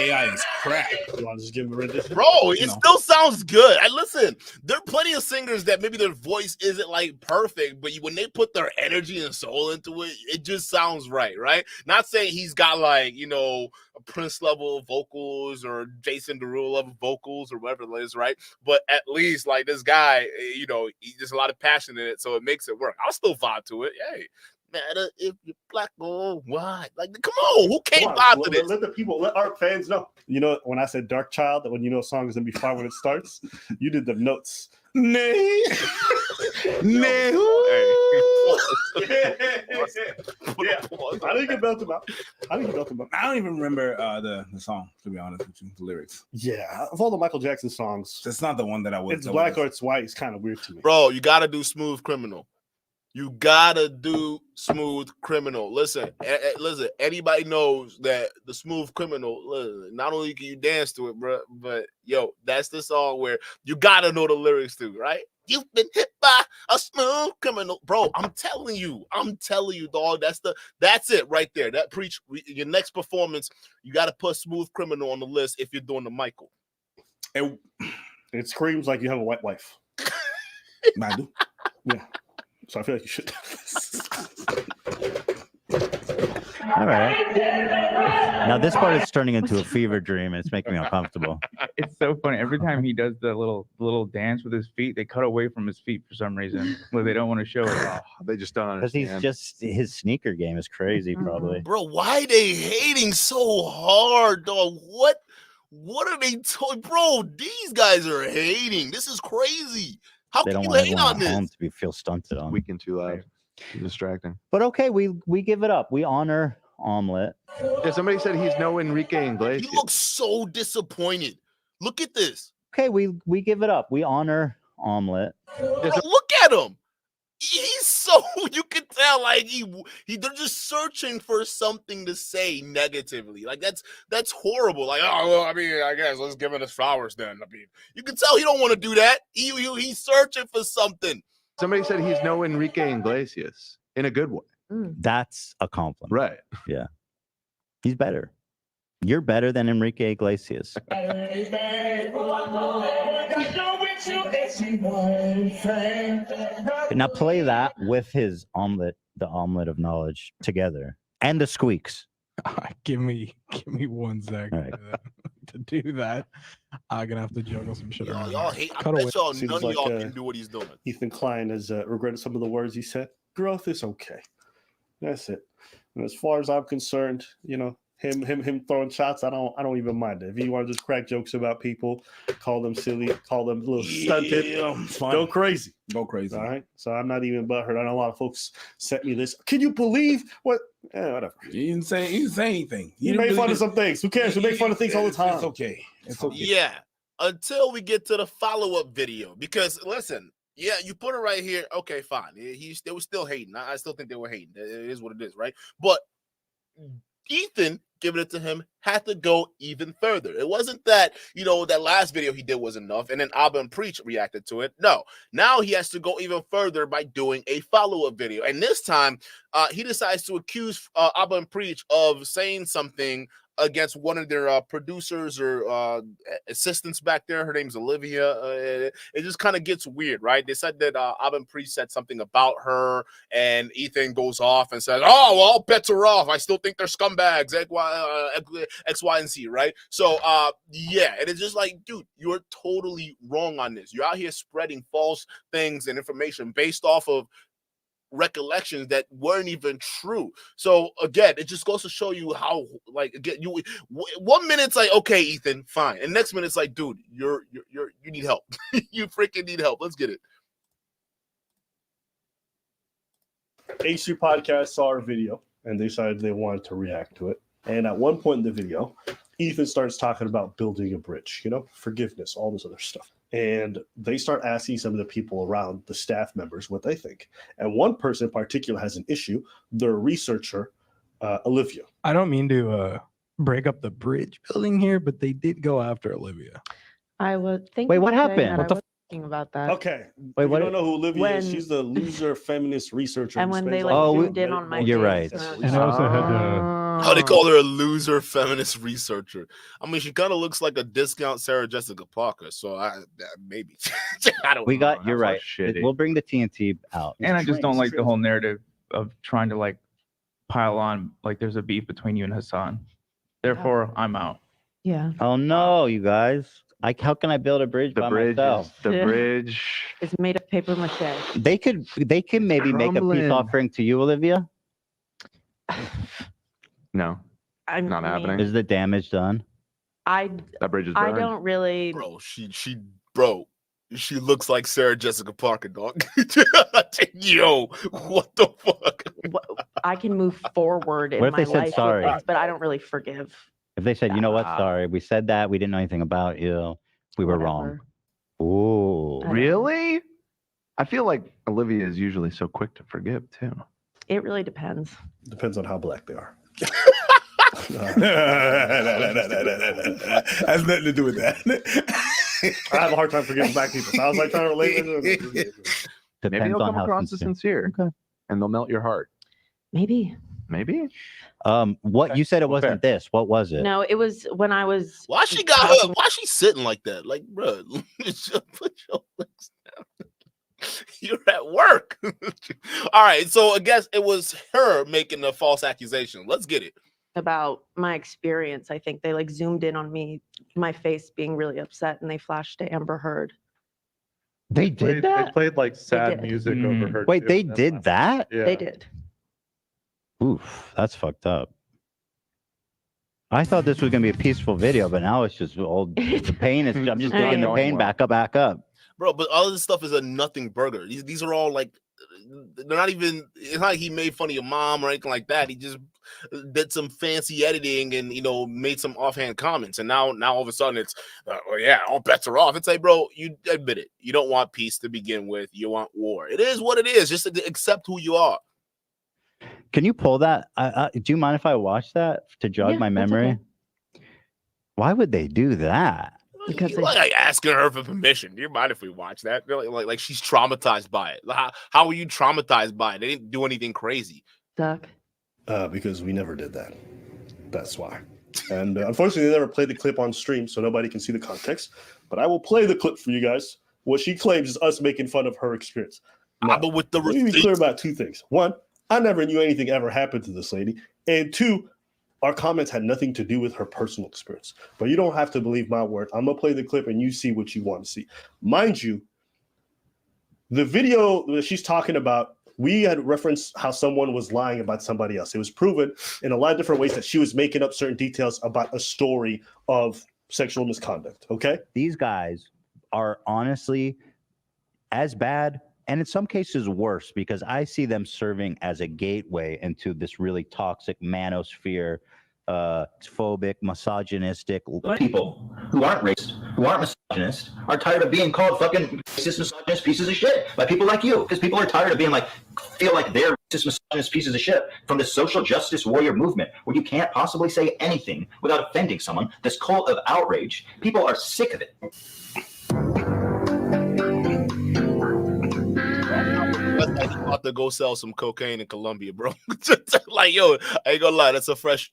AI is crap. You want to just give him a rendition? Bro, it still sounds good. I listen. There are plenty of singers that maybe their voice isn't like perfect, but when they put their energy and soul into it, it just sounds right, right? Not saying he's got like, you know, a Prince level vocals or Jason Derulo level vocals or whatever it is, right? But at least like this guy, you know, there's a lot of passion in it, so it makes it work. I'll still vibe to it. Hey, matter if you're black or white. Like, come on, who can't vibe to this? Let our fans know. You know, when I said Dark Child, that when you know a song is gonna be fine when it starts, you did the notes. Nay. Nay. Yeah. I didn't get belted out. I don't even remember the song, to be honest with you, the lyrics. Yeah, of all the Michael Jackson songs, that's not the one that I would. It's black or it's white. It's kind of weird to me. Bro, you gotta do Smooth Criminal. You gotta do Smooth Criminal. Listen, anybody knows that the Smooth Criminal, not only can you dance to it, bro, but yo, that's the song where you gotta know the lyrics to, right? You've been hit by a smooth criminal. Bro, I'm telling you, dog. That's it right there. That preach your next performance, you gotta put Smooth Criminal on the list if you're doing the Michael. It screams like you have a white wife. I do. Yeah. So I feel like you should. All right. Now this part is turning into a fever dream. It's making me uncomfortable. It's so funny. Every time he does the little dance with his feet, they cut away from his feet for some reason. Well, they don't want to show it. They just don't Because his sneaker game is crazy, probably. Bro, why they hating so hard, dog? What are they talking? Bro, these guys are hating. This is crazy. How they can don't you want hate everyone on at home this? to feel stunted on. Weak and too loud. Distracting. But okay, we give it up. We honor Omelet. Yeah, somebody said he's no Enrique Iglesias. He looks so disappointed. Look at this. Okay, we give it up. We honor Omelet. Bro, look at him. He's so, you can tell like they're just searching for something to say negatively. Like that's horrible. Like, oh well, I mean, I guess let's give him his flowers then. I mean, you can tell he don't want to do that. He's searching for something. Somebody said he's no Enrique Iglesias in a good way. That's a compliment. Right. Yeah. He's better. You're better than Enrique Iglesias. Now play that with his omelet, the omelet of knowledge together, and the squeaks. Give me 1 second Right. to do that. I'm gonna have to juggle some shit. Y'all hate. I Cut bet away. y'all Seems none like, of y'all can do what he's doing. Ethan Klein has regretted some of the words he said. Growth is okay. That's it. And as far as I'm concerned, you know, him throwing shots, I don't even mind it. If you want to just crack jokes about people, call them silly, call them a little stunted, go crazy. Go crazy. All right. So I'm not even butthurt. I know a lot of folks sent me this. Can you believe what? Whatever. You didn't say anything. You made fun of some things. Who cares? We make fun of things all the time. It's okay. It's okay. Yeah. Until we get to the follow-up video. Because listen, yeah, you put it right here. Okay, fine. They were still hating. I still think they were hating. It is what it is, right? But Ethan giving it to him had to go even further. It wasn't that, you know, that last video he did was enough and then Abba and Preach reacted to it. No, now he has to go even further by doing a follow-up video. And this time he decides to accuse Abba and Preach of saying something against one of their producers or assistants back there. Her name's Olivia. It just kind of gets weird, right? They said that Abba Priest said something about her, and Ethan goes off and says, oh, well, bets are off. I still think they're scumbags, X, Y, and Z, right? So, yeah, it is just like, dude, you're totally wrong on this. You're out here spreading false things and information based off of recollections that weren't even true. So again, it just goes to show you how, like, again, you 1 minute it's like, okay, Ethan, fine, and next minute it's like, dude, you need help. You freaking need help. Let's get it. H3 Podcast saw our video and they decided they wanted to react to it. And at one point in the video, Ethan starts talking about building a bridge, you know, forgiveness, all this other stuff. And they start asking some of the people around, the staff members, what they think. And one person in particular has an issue, their researcher, Olivia. I don't mean to break up the bridge building here, but they did go after Olivia. I would think. Wait, what happened? What the thinking about that? Okay. Wait, if what? you don't know who Olivia is, When- she's the loser feminist researcher. And who when spends they all like her zoomed in on my you're face, right. and I was And I also had How they call her a loser feminist researcher. I mean, she kind of looks like a discount Sarah Jessica Parker. So maybe I don't. We know. got. You're right. We'll bring the TNT out. And I just don't like the whole narrative of trying to like pile on like there's a beef between you and Hassan. Therefore, I'm out. Yeah. Oh no, you guys! How can I build a bridge by myself? The bridge. It's made of paper mache. They can maybe make a peace crumbling. offering to you, Olivia. No, not happening. Is the damage done? That bridge is I burned. don't really. Bro, she looks like Sarah Jessica Parker, dog. Yo, what the fuck? I can move forward in What if my they said life with sorry? things, but I don't really forgive. If they said, you know what, sorry, we said that, we didn't know anything about you, we were wrong. Ooh, Really? I feel like Olivia is usually so quick to forgive too. It really depends. Depends on how black they are. Has nothing to do with that. I have a hard time forgiving black people. So I was like trying to relate it. Maybe they'll come across as sincere, and they'll melt your heart. Maybe. Maybe. What you said it wasn't this. What was it? No, it was when I was. Why she got her? Why she sitting like that? Like, bro, put your legs down. You're at work. All right, so I guess it was her making the false accusation. Let's get it. About my experience. I think they like zoomed in on me, my face being really upset, and they flashed to Amber Heard. They did that? They played like sad did. music over her. Wait, too. they did that? Yeah. They did. Oof, that's fucked up. I thought this was gonna be a peaceful video, but now it's just old. The pain is. I'm just digging the pain back up. Bro, but all of this stuff is a nothing burger. These are all like, they're not even, it's not like he made fun of your mom or anything like that. He just did some fancy editing and, made some offhand comments. And now all of a sudden it's, yeah, all bets are off. It's like, bro, you admit it. You don't want peace to begin with. You want war. It is what it is. Just accept who you are. Can you pull that? Do you mind if I watch that to jog my memory? Okay. Why would they do that? Because you like asking her for permission. Do you mind if we watch that? Like she's traumatized by it. How are you traumatized by it? They didn't do anything crazy. Duck. Because we never did that. That's why. And unfortunately, they never played the clip on stream, so nobody can see the context. But I will play the clip for you guys. What she claims is us making fun of her experience. Now, but with the let me be clear about two things. One, I never knew anything ever happened to this lady. And two, our comments had nothing to do with her personal experience. But you don't have to believe my word. I'm going to play the clip and you see what you want to see. Mind you, the video that she's talking about, we had referenced how someone was lying about somebody else. It was proven in a lot of different ways that she was making up certain details about a story of sexual misconduct. Okay? These guys are honestly as bad, and in some cases worse, because I see them serving as a gateway into this really toxic manosphere, phobic, misogynistic people who aren't racist, who aren't misogynist, are tired of being called fucking racist, misogynist pieces of shit by people like you, because people are tired of being like, feel like they're racist, misogynist pieces of shit from the social justice warrior movement, where you can't possibly say anything without offending someone. This cult of outrage, people are sick of it. I'm about to go sell some cocaine in Colombia, bro. Like, yo, I ain't gonna lie, that's a fresh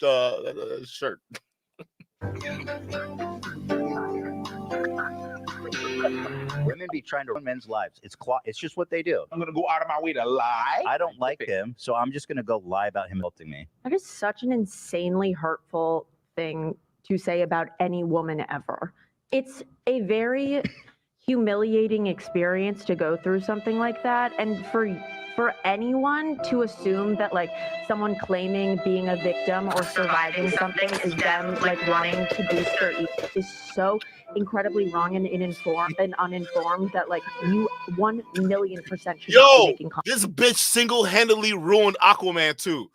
shirt. Women be trying to ruin men's lives. It's just what they do. I'm gonna go out of my way to lie. I don't like him, so I'm just gonna go lie about him helping me. That is such an insanely hurtful thing to say about any woman ever. It's a very humiliating experience to go through something like that, and for anyone to assume that like someone claiming being a victim or surviving something is them like wanting to boost their ego is so incredibly wrong and uninformed that like you 1,000,000% should not be making this bitch single-handedly ruined Aquaman 2.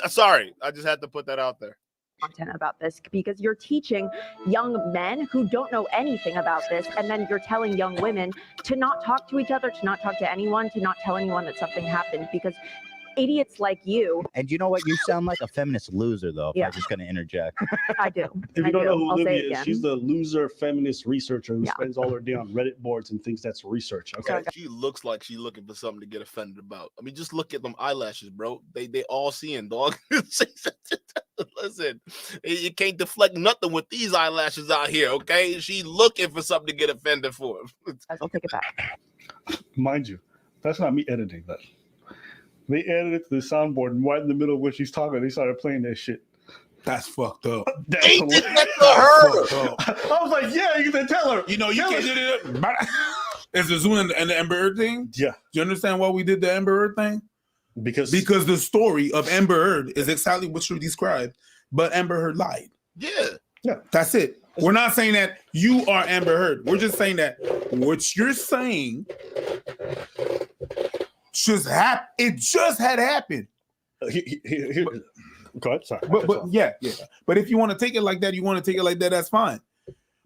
Sorry, I just had to put that out there. Content about this, because you're teaching young men who don't know anything about this, and then you're telling young women to not talk to each other, to not talk to anyone, to not tell anyone that something happened, because idiots like you. And you know what? You sound like a feminist loser, though. Yeah. I'm just going to interject. I do. If you don't know who I'll say Olivia it is, again. she's the loser feminist researcher who spends all her day on Reddit boards and thinks that's research. Okay. She looks like she's looking for something to get offended about. I mean, just look at them eyelashes, bro. They all seeing, dog. Listen, you can't deflect nothing with these eyelashes out here, okay? She looking for something to get offended for. I'll take it back. Mind you, that's not me editing that. They added it to the soundboard, and right in the middle of when she's talking, they started playing that shit. That's fucked up. They did that to her. I was like, yeah, you can tell her. You know, you can't do it. Is the Zoom and the Amber Heard thing? Yeah. Do you understand why we did the Amber Heard thing? Because the story of Amber Heard is exactly what you described, but Amber Heard lied. Yeah. That's it. We're not saying that you are Amber Heard. We're just saying that what you're saying it just had happened. Go ahead, sorry. But yeah. But if you want to take it like that, that's fine.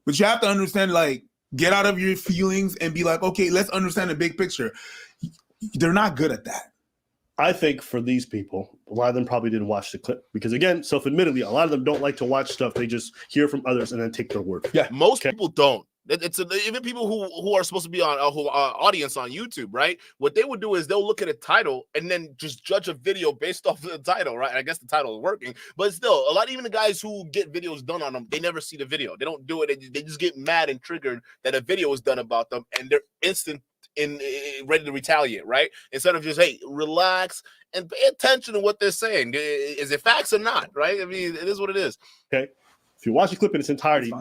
But you have to understand, like, get out of your feelings and be like, okay, let's understand the big picture. They're not good at that. I think for these people, a lot of them probably didn't watch the clip because, again, self-admittedly, a lot of them don't like to watch stuff. They just hear from others and then take their word. Yeah, most people don't. It's even people who are supposed to be on audience on YouTube, right? What they would do is they'll look at a title and then just judge a video based off of the title, right? I guess the title is working, but still, a lot even the guys who get videos done on them, they never see the video. They don't do it. They just get mad and triggered that a video is done about them, and they're instant in ready to retaliate, right? Instead of just, hey, relax and pay attention to what they're saying. Is it facts or not, right? I mean, it is what it is. Okay, if you watch the clip in its entirety,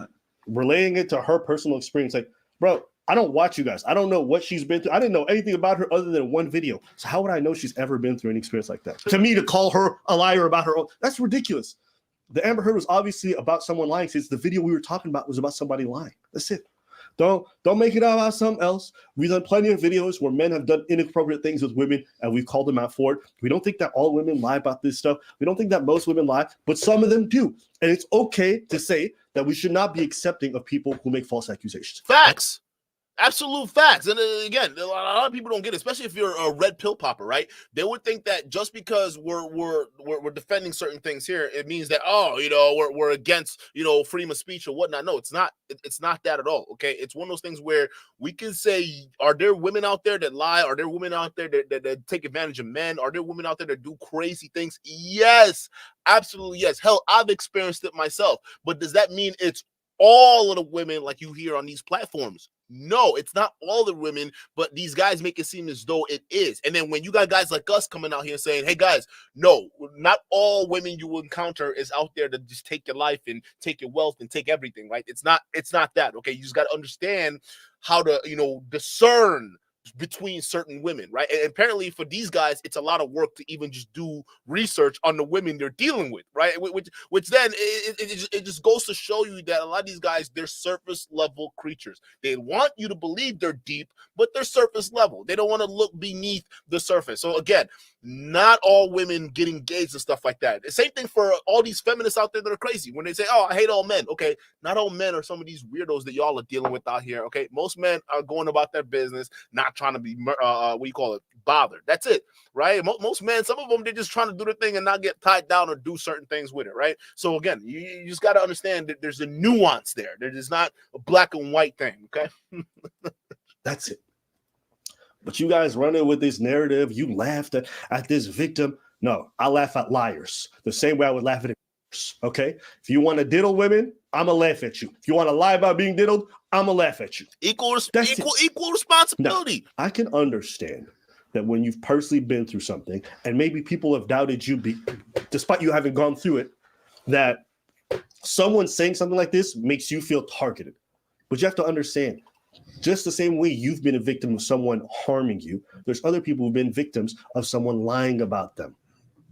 relaying it to her personal experience, like, bro, I don't watch you guys. I don't know what she's been through. I didn't know anything about her other than one video. So how would I know she's ever been through any experience like that? To me, to call her a liar about her own, that's ridiculous. The Amber Heard was obviously about someone lying, since the video we were talking about was about somebody lying. That's it. Don't make it about something else. We've done plenty of videos where men have done inappropriate things with women, and we've called them out for it. We don't think that all women lie about this stuff. We don't think that most women lie, but some of them do. And it's okay to say that we should not be accepting of people who make false accusations. Facts. Absolute facts. And again, a lot of people don't get it, especially if you're a red pill popper, right? They would think that just because we're defending certain things here, it means that, oh, you know, we're against, you know, freedom of speech or whatnot. No, it's not. It's not that at all. Okay, it's one of those things where we can say, are there women out there that lie? Are there women out there that take advantage of men? Are there women out there that do crazy things? Yes, absolutely yes. Hell, I've experienced it myself. But does that mean it's all of the women like you hear on these platforms? No, it's not all the women, but these guys make it seem as though it is. And then when you got guys like us coming out here saying, hey guys, no, not all women you will encounter is out there to just take your life and take your wealth and take everything, right? It's not that, okay? You just got to understand how to, you know, discern between certain women, right? And apparently for these guys, it's a lot of work to even just do research on the women they're dealing with, right? Which then it just goes to show you that a lot of these guys, they're surface level creatures. They want you to believe they're deep, but they're surface level. They don't want to look beneath the surface. So again, not all women get engaged and stuff like that. The same thing for all these feminists out there that are crazy. When they say, oh, I hate all men. Okay, not all men are some of these weirdos that y'all are dealing with out here. Okay, most men are going about their business, not trying to be, bothered. That's it, right? Most men, some of them, they're just trying to do the thing and not get tied down or do certain things with it, right? So again, you just got to understand that there's a nuance there. There's not a black and white thing, okay? That's it. But you guys running with this narrative, you laughed at this victim. No, I laugh at liars the same way I would laugh at liars, okay? If you want to diddle women, I'm going to laugh at you. If you want to lie about being diddled, I'm going to laugh at you. Equal responsibility. Now, I can understand that when you've personally been through something and maybe people have doubted you despite you having gone through it, that someone saying something like this makes you feel targeted. But you have to understand, just the same way you've been a victim of someone harming you, there's other people who've been victims of someone lying about them.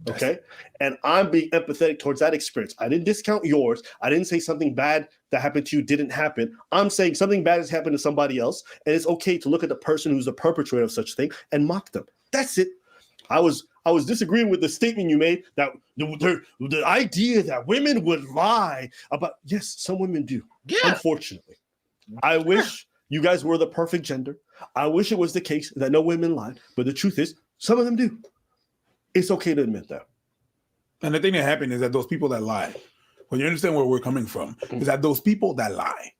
Okay? And I'm being empathetic towards that experience. I didn't discount yours. I didn't say something bad that happened to you didn't happen. I'm saying something bad has happened to somebody else, and it's okay to look at the person who's the perpetrator of such a thing and mock them. That's it. I was disagreeing with the statement you made that the idea that women would lie about, yes, some women do. Yeah. Unfortunately. I wish you guys were the perfect gender. I wish it was the case that no women lie, but the truth is some of them do. It's okay to admit that. And the thing that happened is that those people that lie, when you understand where we're coming from, is that those people that lie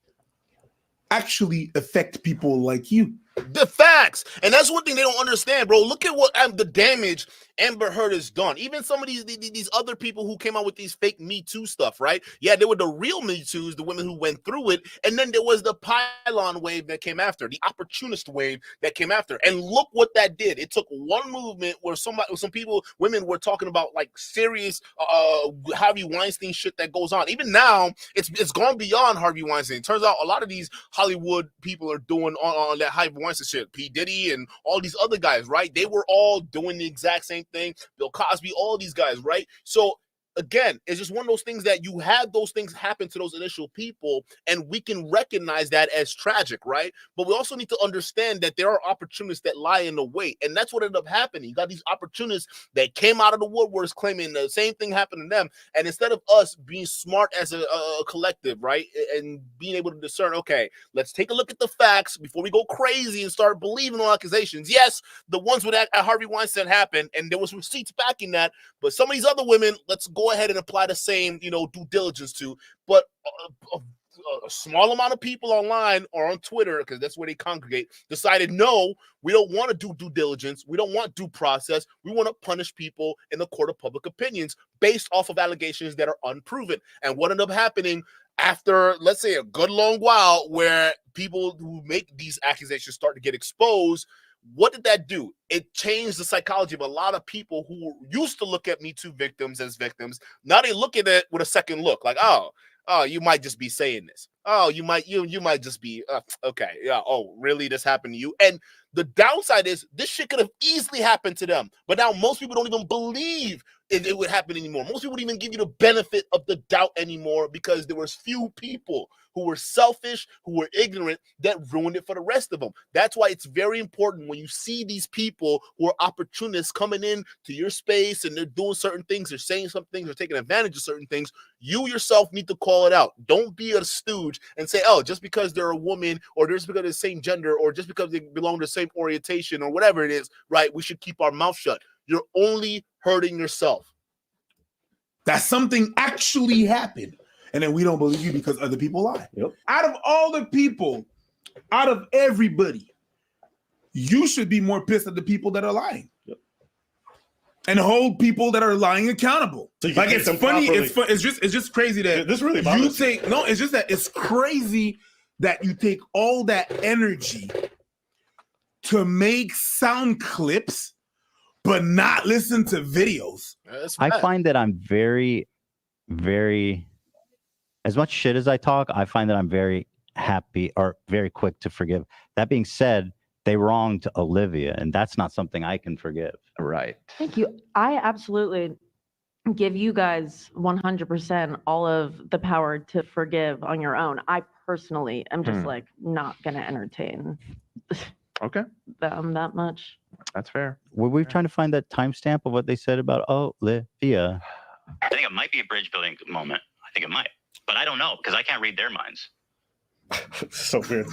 actually affect people like you. The facts. And that's one thing they don't understand, bro. Look at what the damage Amber Heard has done. Even some of these other people who came out with these fake Me Too stuff, right? Yeah, there were the real Me Too's, the women who went through it. And then there was the pylon wave that came after, the opportunist wave that came after. And look what that did. It took one movement where some people, women were talking about like serious Harvey Weinstein shit that goes on. Even now, it's gone beyond Harvey Weinstein. It turns out a lot of these Hollywood people are doing on that Harvey Weinstein shit. P. Diddy and all these other guys, right? They were all doing the exact same thing. Bill Cosby, all these guys, right? So again, it's just one of those things that you had those things happen to those initial people, and we can recognize that as tragic, right? But we also need to understand that there are opportunists that lie in the way, and that's what ended up happening. You got these opportunists that came out of the woodworks claiming the same thing happened to them, and instead of us being smart as a collective, right, and being able to discern, okay, let's take a look at the facts before we go crazy and start believing on accusations. Yes, the ones with Harvey Weinstein happened, and there was receipts backing that, but some of these other women, let's go ahead and apply the same, due diligence to. But a small amount of people online or on Twitter, because that's where they congregate, decided, no, we don't want to do due diligence. We don't want due process. We want to punish people in the court of public opinions based off of allegations that are unproven. And what ended up happening after, let's say, a good long while where people who make these accusations start to get exposed, what did that do? It changed the psychology of a lot of people who used to look at Me Too victims as victims. Now they look at it with a second look, like, oh, you might just be saying this. Oh, you might just be okay. Yeah. Oh, really? This happened to you? And the downside is this shit could have easily happened to them, but now most people don't even believe it would happen anymore. Most people don't even give you the benefit of the doubt anymore because there was few people who were selfish, who were ignorant, that ruined it for the rest of them. That's why it's very important when you see these people who are opportunists coming in to your space and they're doing certain things, they're saying some things, they're taking advantage of certain things, you yourself need to call it out. Don't be a stooge and say, oh, just because they're a woman or just because they're the same gender or just because they belong to the same orientation or whatever it is, right, we should keep our mouth shut. You're only hurting yourself. That something actually happened. And then we don't believe you because other people lie. Yep. Out of all the people, out of everybody, you should be more pissed at the people that are lying. Yep. And hold people that are lying accountable. So like it's funny, it's just crazy that this really you take no, it's just that it's crazy that you take all that energy to make sound clips but not listen to videos. I find that I'm very, very, as much shit as I talk, I find that I'm very happy or very quick to forgive. That being said, they wronged Olivia, and that's not something I can forgive. Right. Thank you. I absolutely give you guys 100% all of the power to forgive on your own. I personally am just like not going to entertain Okay. them that much. That's fair. Were we trying to find that timestamp of what they said about Olivia? I think it might be a bridge building moment. I think it might, but I don't know because I can't read their minds. So weird.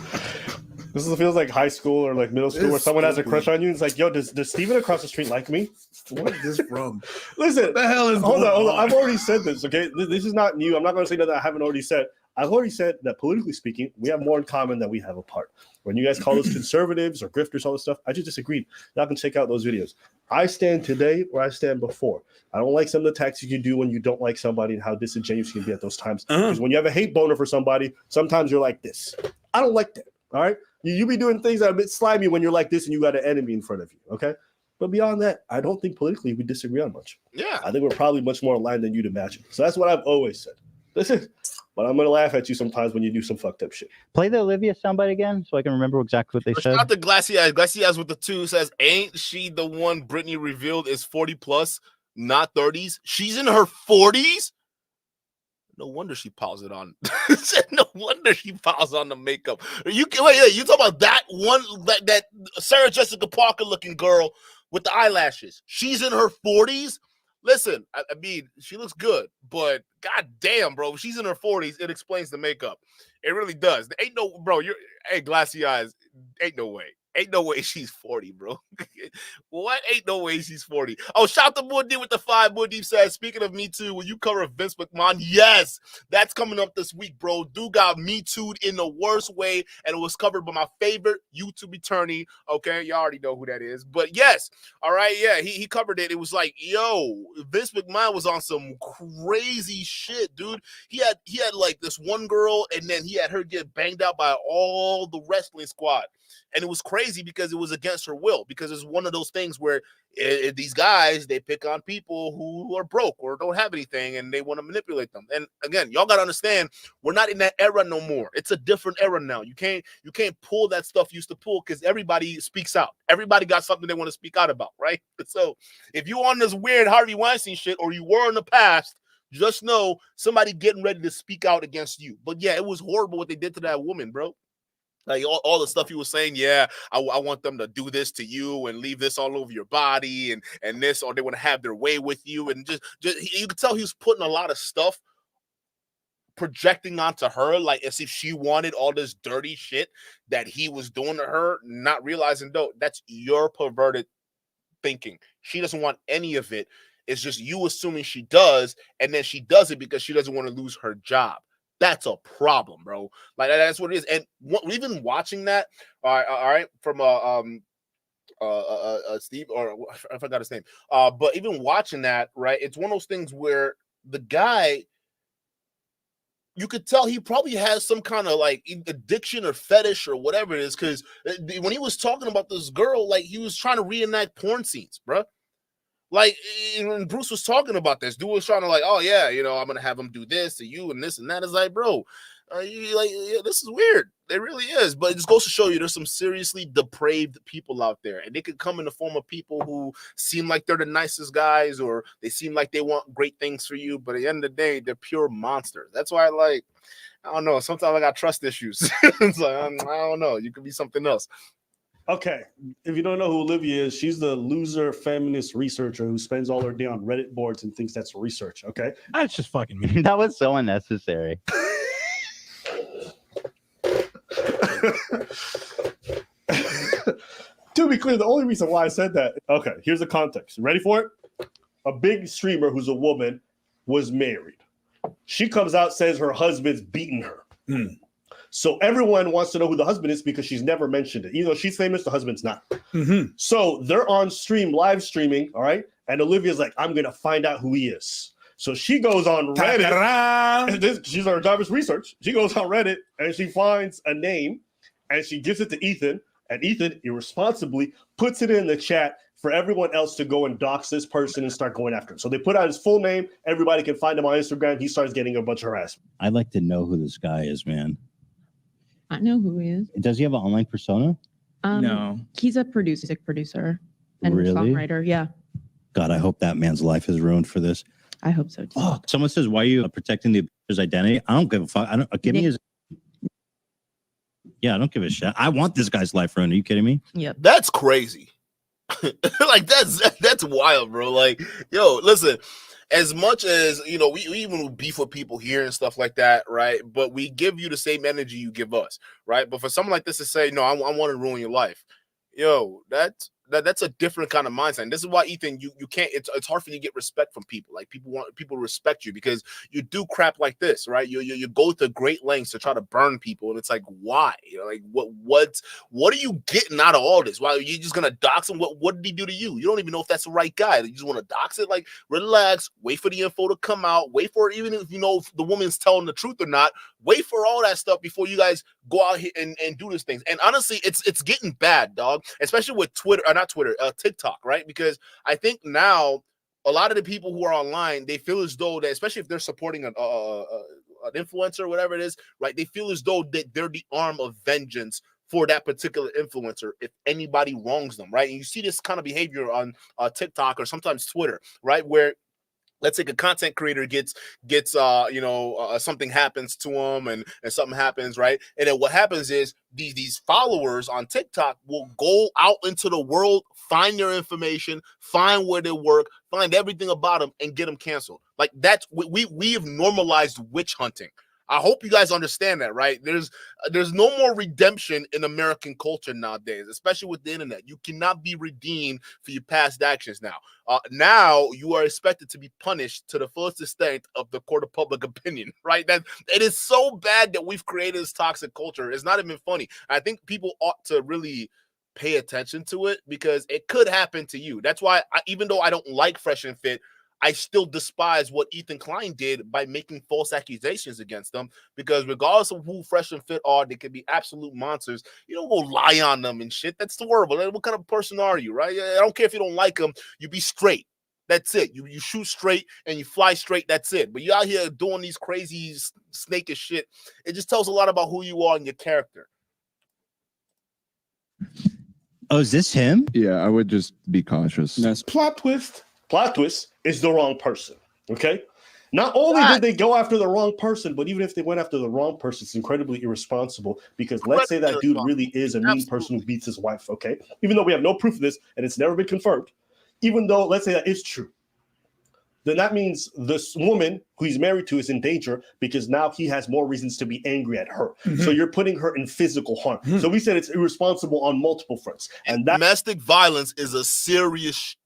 This feels like high school or like middle school where someone has a crush on you. It's like, yo, does Steven across the street like me? What is this from? Listen, what the hell is hold on. I've already said this, okay? This is not new. I'm not going to say that I haven't already said. I've already said that politically speaking, we have more in common than we have apart. When you guys call us conservatives or grifters, all this stuff, I just disagreed. Y'all can check out those videos. I stand today where I stand before. I don't like some of the tactics you do when you don't like somebody and how disingenuous you can be at those times. Because when you have a hate boner for somebody, sometimes you're like this. I don't like that, all right? You be doing things that are a bit slimy when you're like this and you got an enemy in front of you, okay? But beyond that, I don't think politically we disagree on much. Yeah. I think we're probably much more aligned than you'd imagine. So that's what I've always said. Listen, but I'm going to laugh at you sometimes when you do some fucked up shit. Play the Olivia soundbite again so I can remember exactly what they said. Shout out to Glassy Eyes. Glassy Eyes with the 2 says, ain't she the one Brittany revealed is 40 plus, not 30s? She's in her 40s? No wonder she piles it on. No wonder she piles on the makeup. You talking about that one, that Sarah Jessica Parker looking girl with the eyelashes? She's in her 40s. Listen, I mean, she looks good, but goddamn, bro, she's in her 40s. It explains the makeup. It really does. There ain't no, bro. Hey, Glassy Eyes, ain't no way. Ain't no way she's 40, bro. What? Ain't no way she's 40. Oh, shout to Moondeep with the 5. Moondeep says, speaking of Me Too, will you cover Vince McMahon? Yes, that's coming up this week, bro. Dude got Me Too'd in the worst way, and it was covered by my favorite YouTube attorney. Okay, y'all already know who that is. But yes, all right, yeah, he covered it. It was like, yo, Vince McMahon was on some crazy shit, dude. He had like this one girl, and then he had her get banged out by all the wrestling squad. And it was crazy because it was against her will, because it's one of those things where these guys, they pick on people who are broke or don't have anything, and they want to manipulate them. And again, y'all got to understand, we're not in that era no more. It's a different era now. You can't pull that stuff you used to pull, because everybody speaks out. Everybody got something they want to speak out about, right? So if you on this weird Harvey Weinstein shit, or you were in the past, just know somebody getting ready to speak out against you. But yeah, it was horrible what they did to that woman, bro. Like all the stuff he was saying, yeah, I want them to do this to you and leave this all over your body and this, or they want to have their way with you. And just you could tell he was putting a lot of stuff projecting onto her, like as if she wanted all this dirty shit that he was doing to her, not realizing, though, that's your perverted thinking. She doesn't want any of it. It's just you assuming she does, and then she does it because she doesn't want to lose her job. That's a problem, bro. Like, that's what it is. And even watching that, all right, from Steve, or I forgot his name. But even watching that, right, it's one of those things where the guy, you could tell he probably has some kind of like addiction or fetish or whatever it is, because when he was talking about this girl, like he was trying to reenact porn scenes, bro. Like, when Bruce was talking about this, dude was trying to like, oh yeah, you know, I'm gonna have him do this to you and this and that. It's like, bro, this is weird. It really is. But it just goes to show you there's some seriously depraved people out there, and they could come in the form of people who seem like they're the nicest guys, or they seem like they want great things for you, but at the end of the day, they're pure monsters. That's why, like, I don't know. Sometimes I got trust issues. It's like, I don't know. You could be something else. Okay, if you don't know who Olivia is, she's the loser feminist researcher who spends all her day on Reddit boards and thinks that's research. Okay, that's just fucking me. That was so unnecessary. To be clear, the only reason why I said that. Okay, here's the context. Ready for it? A big streamer who's a woman was married. She comes out, says her husband's beating her. So everyone wants to know who the husband is because she's never mentioned it. Even though she's famous, the husband's not. So they're on stream, live streaming, all right? And Olivia's like, I'm going to find out who he is. So she goes on Reddit. She's on her driver's research. She goes on Reddit and she finds a name and she gives it to Ethan. And Ethan irresponsibly puts it in the chat for everyone else to go and dox this person and start going after him. So they put out his full name. Everybody can find him on Instagram. He starts getting a bunch of harassment. I'd like to know who this guy is, man. I know who he is. Does he have an online persona? No. He's a music producer and Really? songwriter. Yeah, God, I hope that man's life is ruined for this. I hope so too. Oh, someone says, why are you protecting the abuser's identity? I don't give a fuck. I don't give me his. Yeah, I don't give a shit. I want this guy's life ruined. Are you kidding me? Yep. That's crazy. Like, that's wild, bro. Like, yo, listen, as much as, you know, we even beef with people here and stuff like that, right? But we give you the same energy you give us, right? But for someone like this to say, no, I want to ruin your life, yo, that's a different kind of mindset. And this is why, Ethan, you can't, it's hard for you to get respect from people. Like, people to respect you because you do crap like this, right? You go to great lengths to try to burn people, and it's like, why? You know, like, what are you getting out of all this? Why are you just gonna dox him? What did he do to you? You don't even know if that's the right guy. You just want to dox it. Like, relax, wait for the info to come out, wait for it, even if you know if the woman's telling the truth or not, wait for all that stuff before you guys go out here and do these things. And honestly, it's getting bad, dog, especially with TikTok, right? Because I think now a lot of the people who are online, they feel as though that, especially if they're supporting an influencer or whatever it is, right? They feel as though that they're the arm of vengeance for that particular influencer if anybody wrongs them, right? And you see this kind of behavior on TikTok or sometimes Twitter, right? Where, let's say a content creator gets something happens to them and something happens, right? And then what happens is these followers on TikTok will go out into the world, find their information, find where they work, find everything about them, and get them canceled. Like, that's we have normalized witch hunting. I hope you guys understand that, right? There's no more redemption in American culture nowadays, especially with the internet. You cannot be redeemed for your past actions now. Now you are expected to be punished to the fullest extent of the court of public opinion, right? That it is so bad that we've created this toxic culture. It's not even funny. I think people ought to really pay attention to it because it could happen to you. That's why, even though I don't like Fresh and Fit, I still despise what Ethan Klein did by making false accusations against them, because regardless of who Fresh and Fit are, they could be absolute monsters. You don't go lie on them and shit. That's horrible. What kind of person are you, right? I don't care if you don't like them. You be straight. That's it. You shoot straight and you fly straight. That's it. But you out here doing these crazy snakish shit. It just tells a lot about who you are and your character. Oh, is this him? Yeah, I would just be cautious. That's plot twist. Plot twist is the wrong person. Okay. Not only did they go after the wrong person, but even if they went after the wrong person, it's incredibly irresponsible, because let's say that dude really is a mean person who beats his wife. Okay. Even though we have no proof of this and it's never been confirmed, even though let's say that is true, then that means this woman who he's married to is in danger, because now he has more reasons to be angry at her. Mm-hmm. So you're putting her in physical harm. Mm-hmm. So we said it's irresponsible on multiple fronts. And that domestic violence is a serious,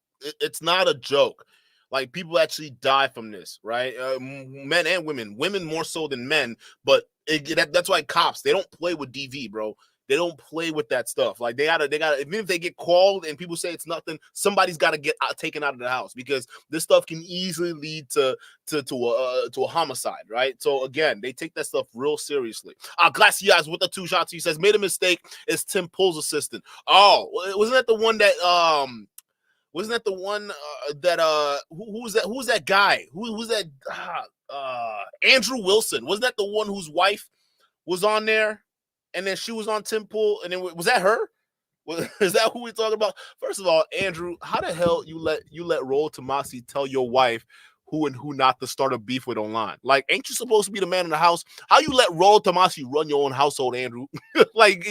it's not a joke. Like, people actually die from this, right? Men and women more so than men. But that's why cops, they don't play with DV, bro. They don't play with that stuff. Like, they gotta. Even if they get called and people say it's nothing, somebody's got to get taken out of the house, because this stuff can easily lead to a homicide, right? So again, they take that stuff real seriously. Glassy Eyes with the 2 shots. He says, made a mistake. It's Tim Pool's assistant. Oh, wasn't that the one that Wasn't that the one who's that guy? Who's that? Andrew Wilson. Wasn't that the one whose wife was on there, and then she was on Tim Pool, and then was that her? Is that who we're talking about? First of all, Andrew, how the hell you let Raul Tomasi tell your wife who and who not to start a beef with online? Like, ain't you supposed to be the man in the house? How you let Raul Tomasi run your own household, Andrew? Like,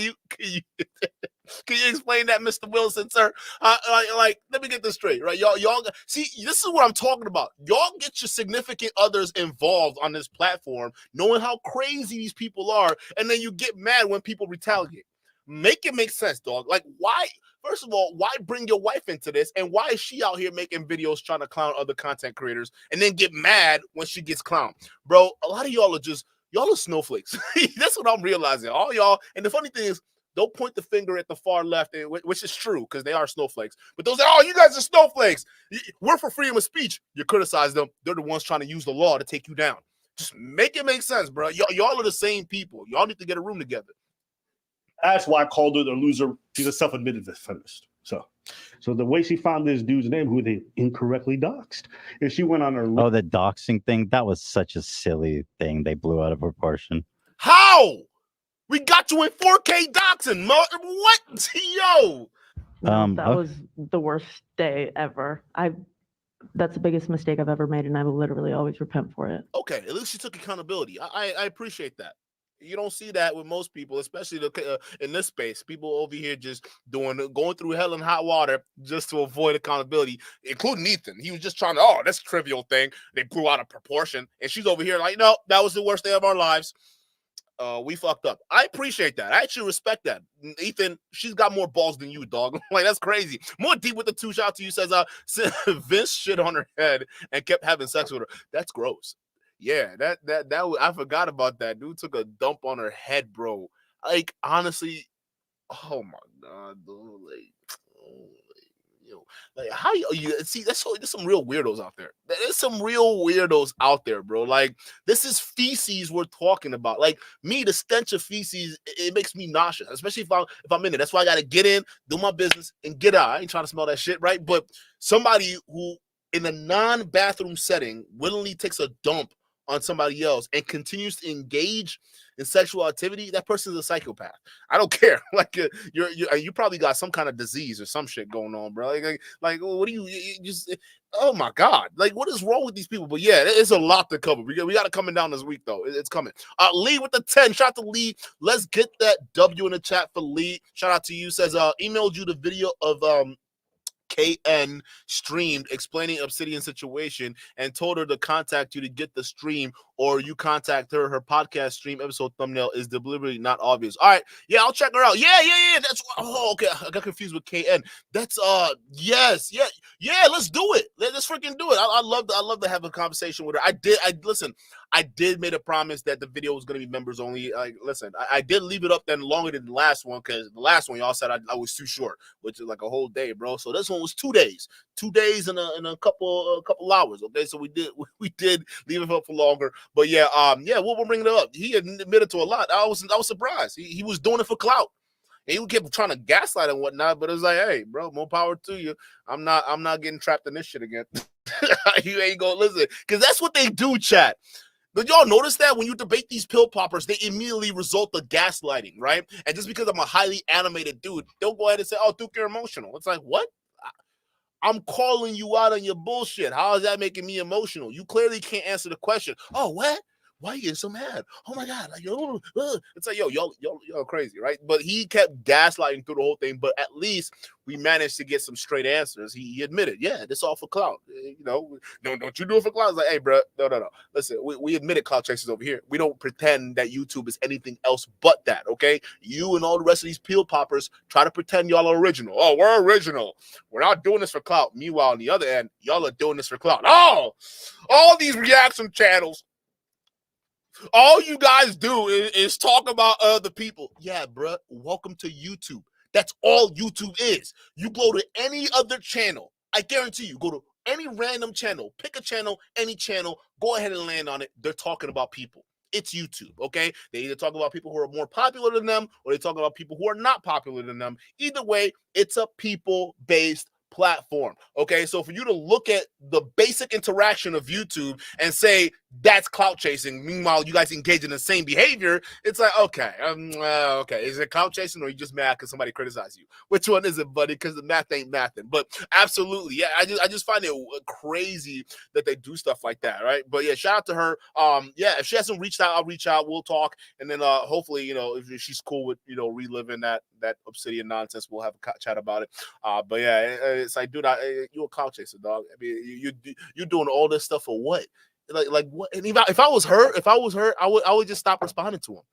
can you explain that, Mr. Wilson, sir? Like, let me get this straight, right? Y'all see, this is what I'm talking about. Y'all get your significant others involved on this platform, knowing how crazy these people are, and then you get mad when people retaliate. Make it make sense, dog. Like, why? First of all, why bring your wife into this? And why is she out here making videos trying to clown other content creators and then get mad when she gets clowned? Bro, a lot of y'all are snowflakes. That's what I'm realizing. All y'all. And the funny thing is, don't point the finger at the far left, which is true, because they are snowflakes. But those are, you guys are snowflakes. We're for freedom of speech. You criticize them. They're the ones trying to use the law to take you down. Just make it make sense, bro. Y'all are the same people. Y'all need to get a room together. That's why I called her the loser. She's a self-admitted feminist. So the way she found this dude's name, who they incorrectly doxed, is she went on her. Oh, the doxing thing. That was such a silly thing. They blew out of proportion. How? We got you in 4K doxing. What? Yo. That was the worst day ever. That's the biggest mistake I've ever made, and I will literally always repent for it. Okay, at least you took accountability. I appreciate that. You don't see that with most people, especially in this space. People over here just going through hell and hot water just to avoid accountability, including Ethan. He was just trying to, that's a trivial thing. They blew out of proportion. And she's over here like, no, that was the worst day of our lives. We fucked up. I appreciate that. I actually respect that. Ethan, she's got more balls than you, dog. Like, that's crazy. More deep with the 2 shots to you says, Vince shit on her head and kept having sex with her. That's gross. Yeah, that I forgot about that. Dude took a dump on her head, bro. Like, honestly, oh my god, dude. Like, how you see? There's some real weirdos out there. There's some real weirdos out there, bro. Like, this is feces we're talking about. Like, me, the stench of feces, it makes me nauseous, especially if I'm in it. That's why I gotta get in, do my business, and get out. I ain't trying to smell that shit, right? But somebody who, in a non-bathroom setting, willingly takes a dump on somebody else and continues to engage in sexual activity, that person is a psychopath. I don't care. Like, you probably got some kind of disease or some shit going on, bro. Like what do you just? Oh my god! Like, what is wrong with these people? But yeah, it's a lot to cover. We got it coming down this week though. It's coming. Lee with the 10. Shout out to Lee. Let's get that W in the chat for Lee. Shout out to you. Says emailed you the video of KN streamed explaining Obsidian situation and told her to contact you to get the stream, or you contact her. Her podcast stream episode thumbnail is deliberately not obvious. All right, yeah, I'll check her out. Yeah. That's okay. I got confused with KN. That's yes, yeah. Let's do it. Let's freaking do it. I love to have a conversation with her. I did make a promise that the video was going to be members only. Listen, I did leave it up then longer than the last one, because the last one y'all said I was too short, which is like a whole day, bro. So this one was 2 days, 2 days and a couple hours. Okay, so we did leave it up for longer, but yeah, we'll bring it up. He admitted to a lot. I was surprised. He was doing it for clout. And he kept trying to gaslight and whatnot, but it was like, hey, bro, more power to you. I'm not getting trapped in this shit again. You ain't gonna listen, because that's what they do, chat. Did y'all notice that when you debate these pill poppers, they immediately result to gaslighting, right? And just because I'm a highly animated dude, they'll go ahead and say, oh, Duke, you're emotional. It's like, what? I'm calling you out on your bullshit. How is that making me emotional? You clearly can't answer the question. Oh, what? Why are you getting so mad? Oh my God. Like, it's like, y'all crazy, right? But he kept gaslighting through the whole thing, but at least we managed to get some straight answers. He admitted, yeah, this all for clout. Don't you do it for clout? It's like, hey, bro, no. Listen, we admitted clout chasers over here. We don't pretend that YouTube is anything else but that, okay? You and all the rest of these peel poppers try to pretend y'all are original. Oh, we're original. We're not doing this for clout. Meanwhile, on the other end, y'all are doing this for clout. Oh, all these reaction channels, all you guys do is talk about other people. Yeah, bro. Welcome to YouTube. That's all YouTube is. You go to any other channel. I guarantee you, go to any random channel. Pick a channel, any channel. Go ahead and land on it. They're talking about people. It's YouTube, okay? They either talk about people who are more popular than them, or they talk about people who are not popular than them. Either way, it's a people-based platform. Okay, so for you to look at the basic interaction of YouTube and say that's clout chasing, meanwhile you guys engage in the same behavior, it's like, okay, is it clout chasing, or are you just mad because somebody criticized you? Which one is it, buddy? Because the math ain't mathin'. But absolutely, yeah, I just find it crazy that they do stuff like that, right? But yeah, shout out to her. Yeah, if she hasn't reached out, I'll reach out. We'll talk, and then hopefully, if she's cool with reliving that Obsidian nonsense, we'll have a chat about it. But yeah, it's like, dude, you a clout chaser, dog. I mean, you doing all this stuff for what? Like what? And if I was her, I would just stop responding to him.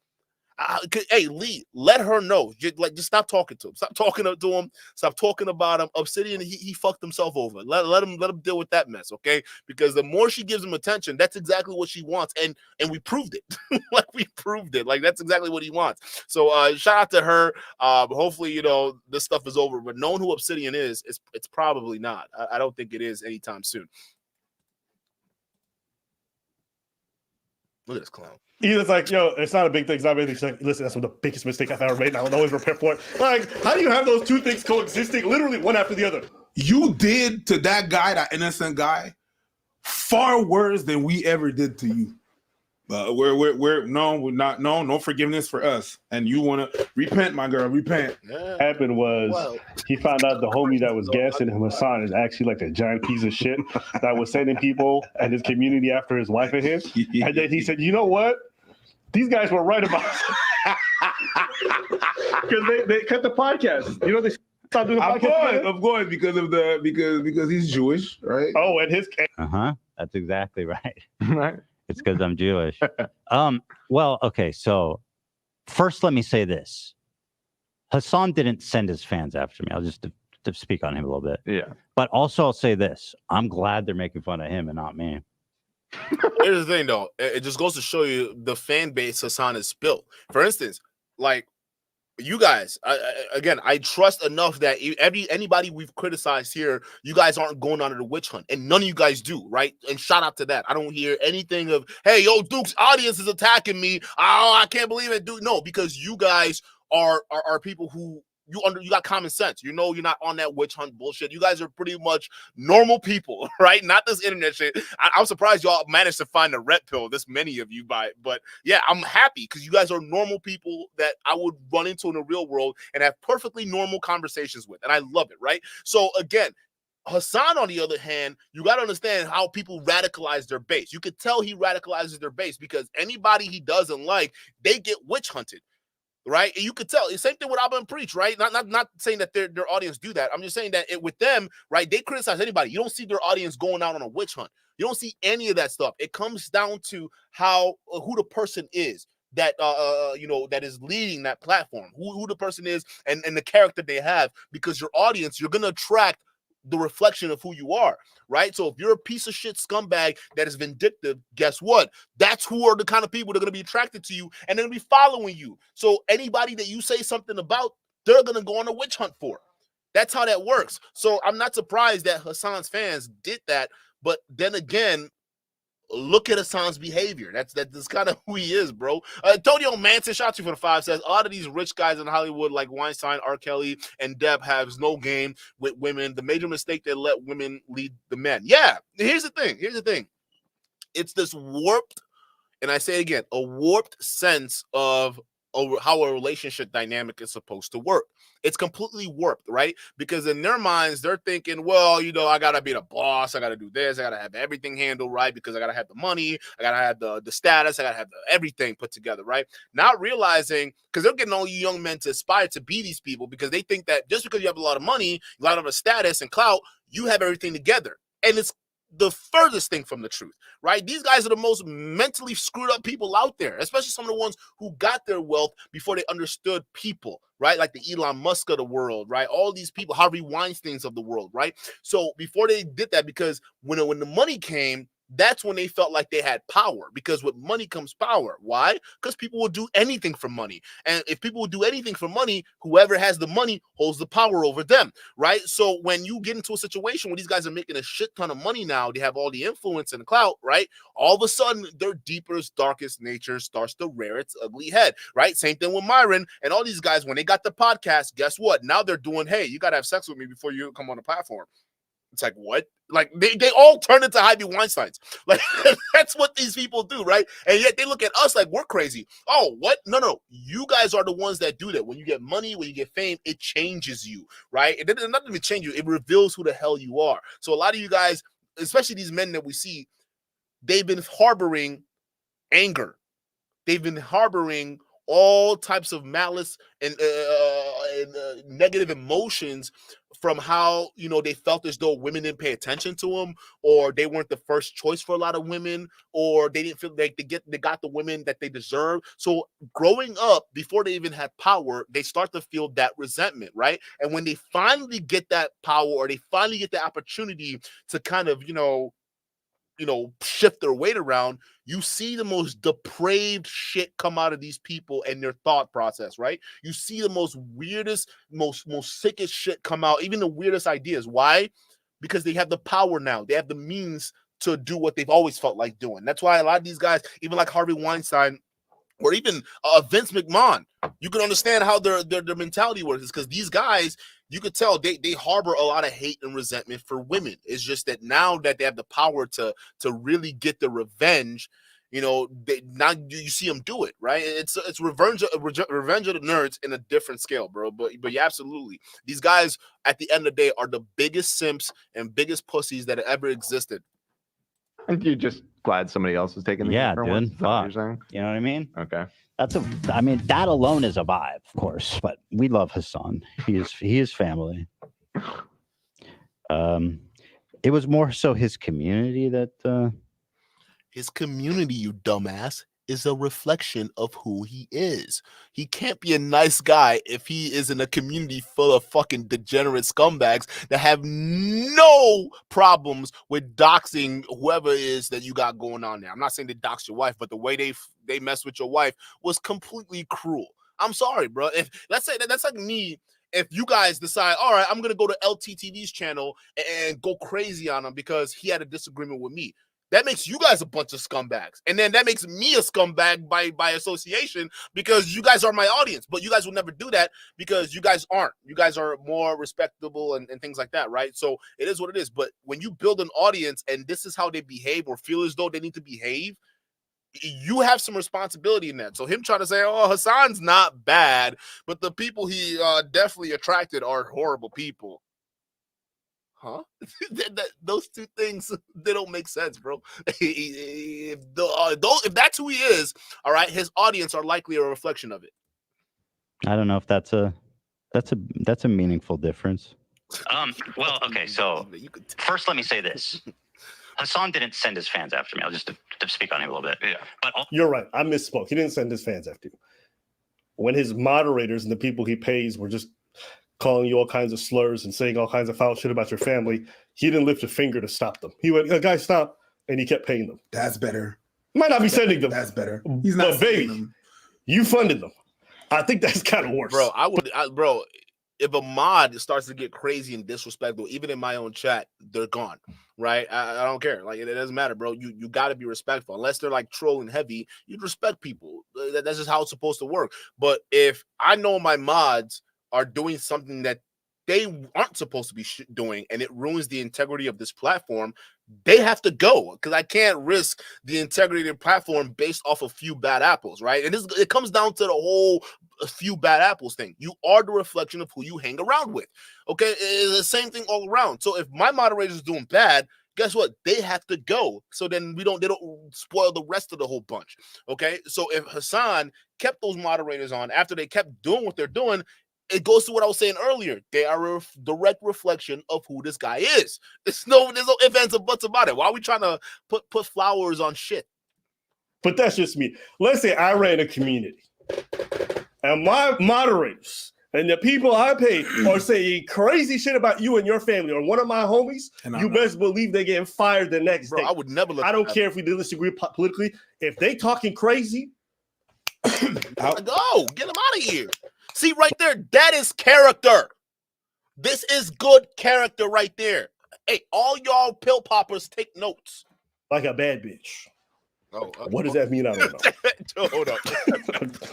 Hey, Lee, let her know. Just stop talking to him. Stop talking to him. Stop talking about him. Obsidian, he fucked himself over. Let him deal with that mess, okay? Because the more she gives him attention, that's exactly what she wants, and we proved it. We proved it. Like, that's exactly what he wants. So shout out to her. Hopefully, this stuff is over. But knowing who Obsidian is, it's probably not. I don't think it is anytime soon. Look at this clown. Either's like, yo, it's not a big thing. It's not a big thing. She's like, listen, that's one of the biggest mistakes I've ever made, and I will always prepare for it. Like, how do you have those two things coexisting, literally one after the other? You did to that guy, that innocent guy, far worse than we ever did to you. We're no forgiveness for us. And you want to repent, my girl, repent. What happened was he found out the homie that was gassing him, Hassan, is actually like a giant piece of shit that was sending people and his community after his wife and him. And then he said, you know what? These guys were right about because they cut the podcast. They stopped doing the podcast. Of course, because he's Jewish, right? Oh, and his that's exactly right. Right. It's because I'm Jewish. Well, okay, so first let me say this. Hassan didn't send his fans after me. I'll just to speak on him a little bit. Yeah. But also I'll say this. I'm glad they're making fun of him and not me. Here's the thing, though. It just goes to show you the fan base Hassan has built. For instance, like, you guys, I trust enough that anybody we've criticized here, you guys aren't going on the witch hunt, and none of you guys do, right? And shout out to that. I don't hear anything of, hey, yo, Duke's audience is attacking me. Oh, I can't believe it, Duke. No, because you guys are people who you got common sense. You're not on that witch hunt bullshit. You guys are pretty much normal people, right? Not this internet shit. I'm surprised y'all managed to find the red pill, this many of you, but yeah, I'm happy because you guys are normal people that I would run into in the real world and have perfectly normal conversations with, and I love it, right? So again, Hassan, on the other hand, you got to understand how people radicalize their base. You could tell he radicalizes their base because anybody he doesn't like, they get witch hunted. right? And you could tell. Same thing with Abba and Preach, right? Not saying that their audience do that. I'm just saying that with them, right? They criticize anybody. You don't see their audience going out on a witch hunt. You don't see any of that stuff. It comes down to how who the person is that that is leading that platform, who the person is, and the character they have. Because your audience, you're gonna attract the reflection of who you are, right? So if you're a piece of shit scumbag that is vindictive, guess what? That's who are the kind of people that are going to be attracted to you and they're going to be following you. So anybody that you say something about, they're going to go on a witch hunt for. That's how that works. So I'm not surprised that Hassan's fans did that. But then again, look at Hassan's behavior. That's kind of who he is, bro. Antonio Manson, shout you for the 5, says a lot of these rich guys in Hollywood like Weinstein, R. Kelly, and Deb have no game with women. The major mistake, they let women lead the men. Yeah, here's the thing. It's this warped, and I say again, a warped sense of how a relationship dynamic is supposed to work. It's completely warped, right? Because in their minds, they're thinking, well, I got to be the boss. I got to do this. I got to have everything handled right because I got to have the money. I got to have the status. I got to have everything put together, right? Not realizing, because they're getting all you young men to aspire to be these people because they think that just because you have a lot of money, a lot of a status and clout, you have everything together. And it's the furthest thing from the truth, right? These guys are the most mentally screwed up people out there, especially some of the ones who got their wealth before they understood people, right? Like the Elon Musk of the world, right? All these people, Harvey Weinsteins of the world, right? So before they did that, because when the money came, that's when they felt like they had power, because with money comes power. Why? Because people will do anything for money. And if people will do anything for money, whoever has the money holds the power over them, right? So when you get into a situation where these guys are making a shit ton of money now, they have all the influence and the clout, right? All of a sudden, their deepest, darkest nature starts to rear its ugly head, right? Same thing with Myron and all these guys. When they got the podcast, guess what? Now they're doing, hey, you got to have sex with me before you come on the platform. It's like, what? Like, they all turn into Harvey Weinsteins. Like, that's what these people do, right? And yet they look at us like we're crazy. Oh, what? No. You guys are the ones that do that. When you get money, when you get fame, it changes you, right? It doesn't even change you. It reveals who the hell you are. So a lot of you guys, especially these men that we see, they've been harboring anger. They've been harboring all types of malice and negative emotions from how, they felt as though women didn't pay attention to them, or they weren't the first choice for a lot of women, or they didn't feel like they got the women that they deserve. So growing up, before they even had power, they start to feel that resentment, right? And when they finally get that power, or they finally get the opportunity to kind of, shift their weight around, you see the most depraved shit come out of these people and their thought process, right? You see the most weirdest, most sickest shit come out, even the weirdest ideas. Why? Because they have the power now. They have the means to do what they've always felt like doing. That's why a lot of these guys, even like Harvey Weinstein, or even Vince McMahon, you can understand how their mentality works. Is because these guys, you could tell they harbor a lot of hate and resentment for women. It's just that now that they have the power to really get the revenge, now you see them do it, right? It's revenge of the nerds in a different scale, bro. But yeah, absolutely. These guys at the end of the day are the biggest simps and biggest pussies that ever existed. And you're just glad somebody else is taking the Yeah, for dude. once? Is that what you're Fuck. saying? You know what I mean? Okay. That alone is a vibe, of course. But we love Hassan. He is family. It was more so his community that. His community, you dumbass, is a reflection of who he is. He can't be a nice guy if he is in a community full of fucking degenerate scumbags that have no problems with doxing whoever it is that you got going on there. I'm not saying they dox your wife, but the way they mess with your wife was completely cruel. I'm sorry, bro. If let's say that's like me. If you guys decide, all right, I'm gonna go to LTTV's channel and go crazy on him because he had a disagreement with me. That makes you guys a bunch of scumbags. And then that makes me a scumbag by association, because you guys are my audience. But you guys will never do that because you guys aren't. You guys are more respectable and things like that, right? So it is what it is. But when you build an audience and this is how they behave or feel as though they need to behave, you have some responsibility in that. So him trying to say, oh, Hassan's not bad, but the people he definitely attracted are horrible people. Huh? Those two things, they don't make sense, bro. If that's who he is, all right, his audience are likely a reflection of it. I don't know if that's a meaningful difference. Well, okay, so first let me say this. Hassan didn't send his fans after me. I'll just to speak on him a little bit. Yeah. But you're right. I misspoke. He didn't send his fans after you. When his moderators and the people he pays were just calling you all kinds of slurs and saying all kinds of foul shit about your family, he didn't lift a finger to stop them. He went, guys, stop. And he kept paying them. That's better. Might not be sending them. That's better. He's not but baby, them. You funded them. I think that's kind of worse. Bro, bro, if a mod starts to get crazy and disrespectful, even in my own chat, they're gone, right? I don't care. Like, it doesn't matter, bro. You got to be respectful. Unless they're like trolling heavy, you respect people. That's just how it's supposed to work. But if I know my mods are doing something that they aren't supposed to be doing, and it ruins the integrity of this platform, they have to go, because I can't risk the integrity of the platform based off a few bad apples, right? And it comes down to the whole few bad apples thing. You are the reflection of who you hang around with, okay? It's the same thing all around. So if my moderator is doing bad, guess what? They have to go. So then they don't spoil the rest of the whole bunch, okay? So if Hassan kept those moderators on after they kept doing what they're doing, it goes to what I was saying earlier. They are a direct reflection of who this guy is. There's no ifs, ands, or buts about it. Why are we trying to put flowers on shit? But that's just me. Let's say I ran a community, and my moderators and the people I pay are saying crazy shit about you and your family or one of my homies. You best believe they're getting fired the next day. I would never. I don't care if we disagree politically. If they talking crazy, go get them out of here. See, right there, that is character. This is good character right there. Hey, all y'all pill poppers, take notes. Like a bad bitch. Oh, what does that mean? I don't know. Hold up.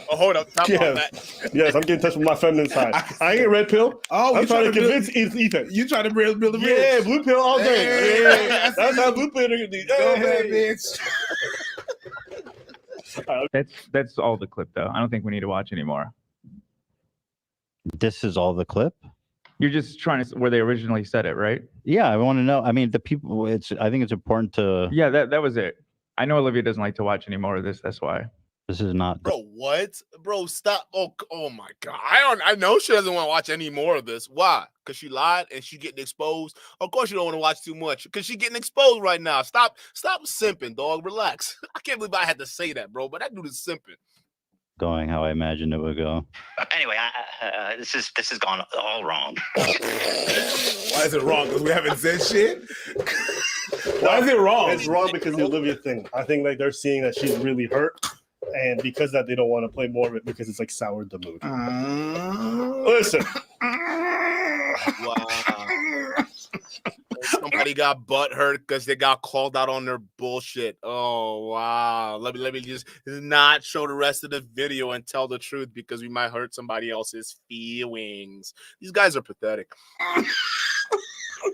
Hold up. Top on that. Yes, I'm getting in touch with my feminine side. I ain't red pill. Oh, I'm trying to convince Ethan. You trying to build a bridge? Yeah, blue pill all day. Hey, that's how blue pill is. Go bad bitch. That's all the clip, though. I don't think we need to watch anymore. This is all the clip? You're just trying to where they originally said it, right? Yeah, I want to know. I mean, the people. I think it's important to. Yeah, that was it. I know Olivia doesn't like to watch any more of this. That's why. This is not. Bro, what? Bro, stop. Oh my God. I know she doesn't want to watch any more of this. Why? Because she lied and she getting exposed. Of course you don't want to watch too much because she getting exposed right now. Stop simping, dog. Relax. I can't believe I had to say that, bro. But that dude is simping. Going how I imagined it would go. Anyway, this has gone all wrong. Why is it wrong? Because we haven't said shit? Why is it wrong? It's wrong because the Olivia thing. I think like they're seeing that she's really hurt, and because that they don't want to play more of it because it's like soured the mood. Listen. Wow. Somebody got butt hurt because they got called out on their bullshit. Oh wow. Let me just not show the rest of the video and tell the truth because we might hurt somebody else's feelings. These guys are pathetic.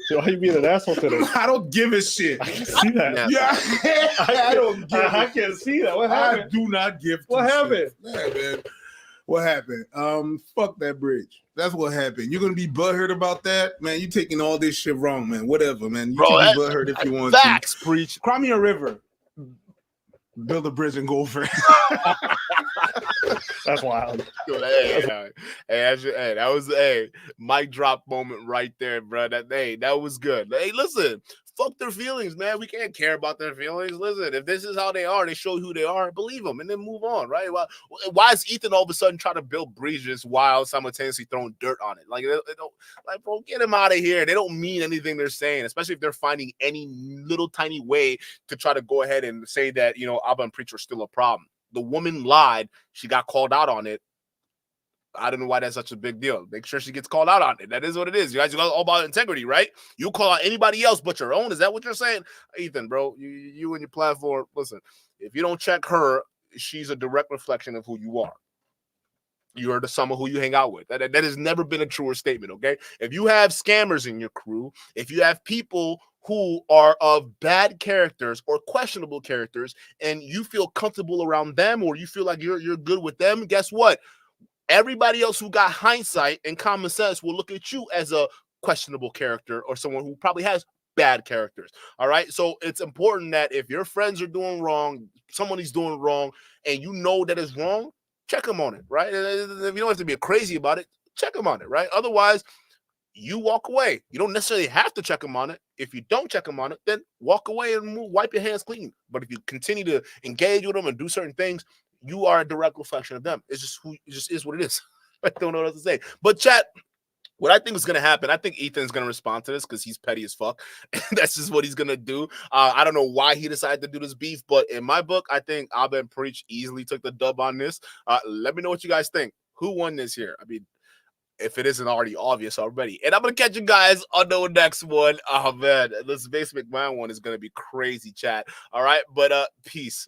So why are you being an asshole today? I don't give a shit. I can see that. Yeah, I don't give I can see that. What happened? I do not give What happened? Yeah, man. What happened? Fuck that bridge. That's what happened. You're gonna be butthurt about that, man. You taking all this shit wrong, man. Whatever, man. You can be butthurt if you want facts, to. Preach. Cry me a river. Build a bridge and go over it. That's wild. Hey, that was mic drop moment right there, bro. That was good. Hey, listen, fuck their feelings, man. We can't care about their feelings. Listen, if this is how they are, they show who they are, believe them, and then move on, right? Why is Ethan all of a sudden trying to build bridges while simultaneously throwing dirt on it? Like, bro, get them out of here. They don't mean anything they're saying, especially if they're finding any little tiny way to try to go ahead and say that, Abba and Preacher are still a problem. The woman lied. She got called out on it. I don't know why that's such a big deal. Make sure she gets called out on it. That is what it is. You guys are all about integrity, right? You call out anybody else but your own. Is that what you're saying? Ethan, bro, you and your platform, listen, if you don't check her, she's a direct reflection of who you are. You are the sum of who you hang out with. That has never been a truer statement, okay? If you have scammers in your crew, if you have people who are of bad characters or questionable characters, and you feel comfortable around them, or you feel like you're good with them, guess what? Everybody else who got hindsight and common sense will look at you as a questionable character or someone who probably has bad characters. All right. So it's important that if your friends are doing wrong, somebody's doing wrong, and you know that is wrong, check him on it, right? You don't have to be crazy about it. Check him on it, right? Otherwise, you walk away. You don't necessarily have to check him on it. If you don't check him on it, then walk away and wipe your hands clean. But if you continue to engage with them and do certain things, you are a direct reflection of them. It just is what it is. I don't know what else to say. But chat, what I think is going to happen, I think Ethan's going to respond to this because he's petty as fuck. That's just what he's going to do. I don't know why he decided to do this beef, but in my book, I think Abba and Preach easily took the dub on this. Let me know what you guys think. Who won this here? I mean, if it isn't already obvious already. And I'm going to catch you guys on the next one. Oh, man. This Vince McMahon one is going to be crazy, chat. All right? But peace.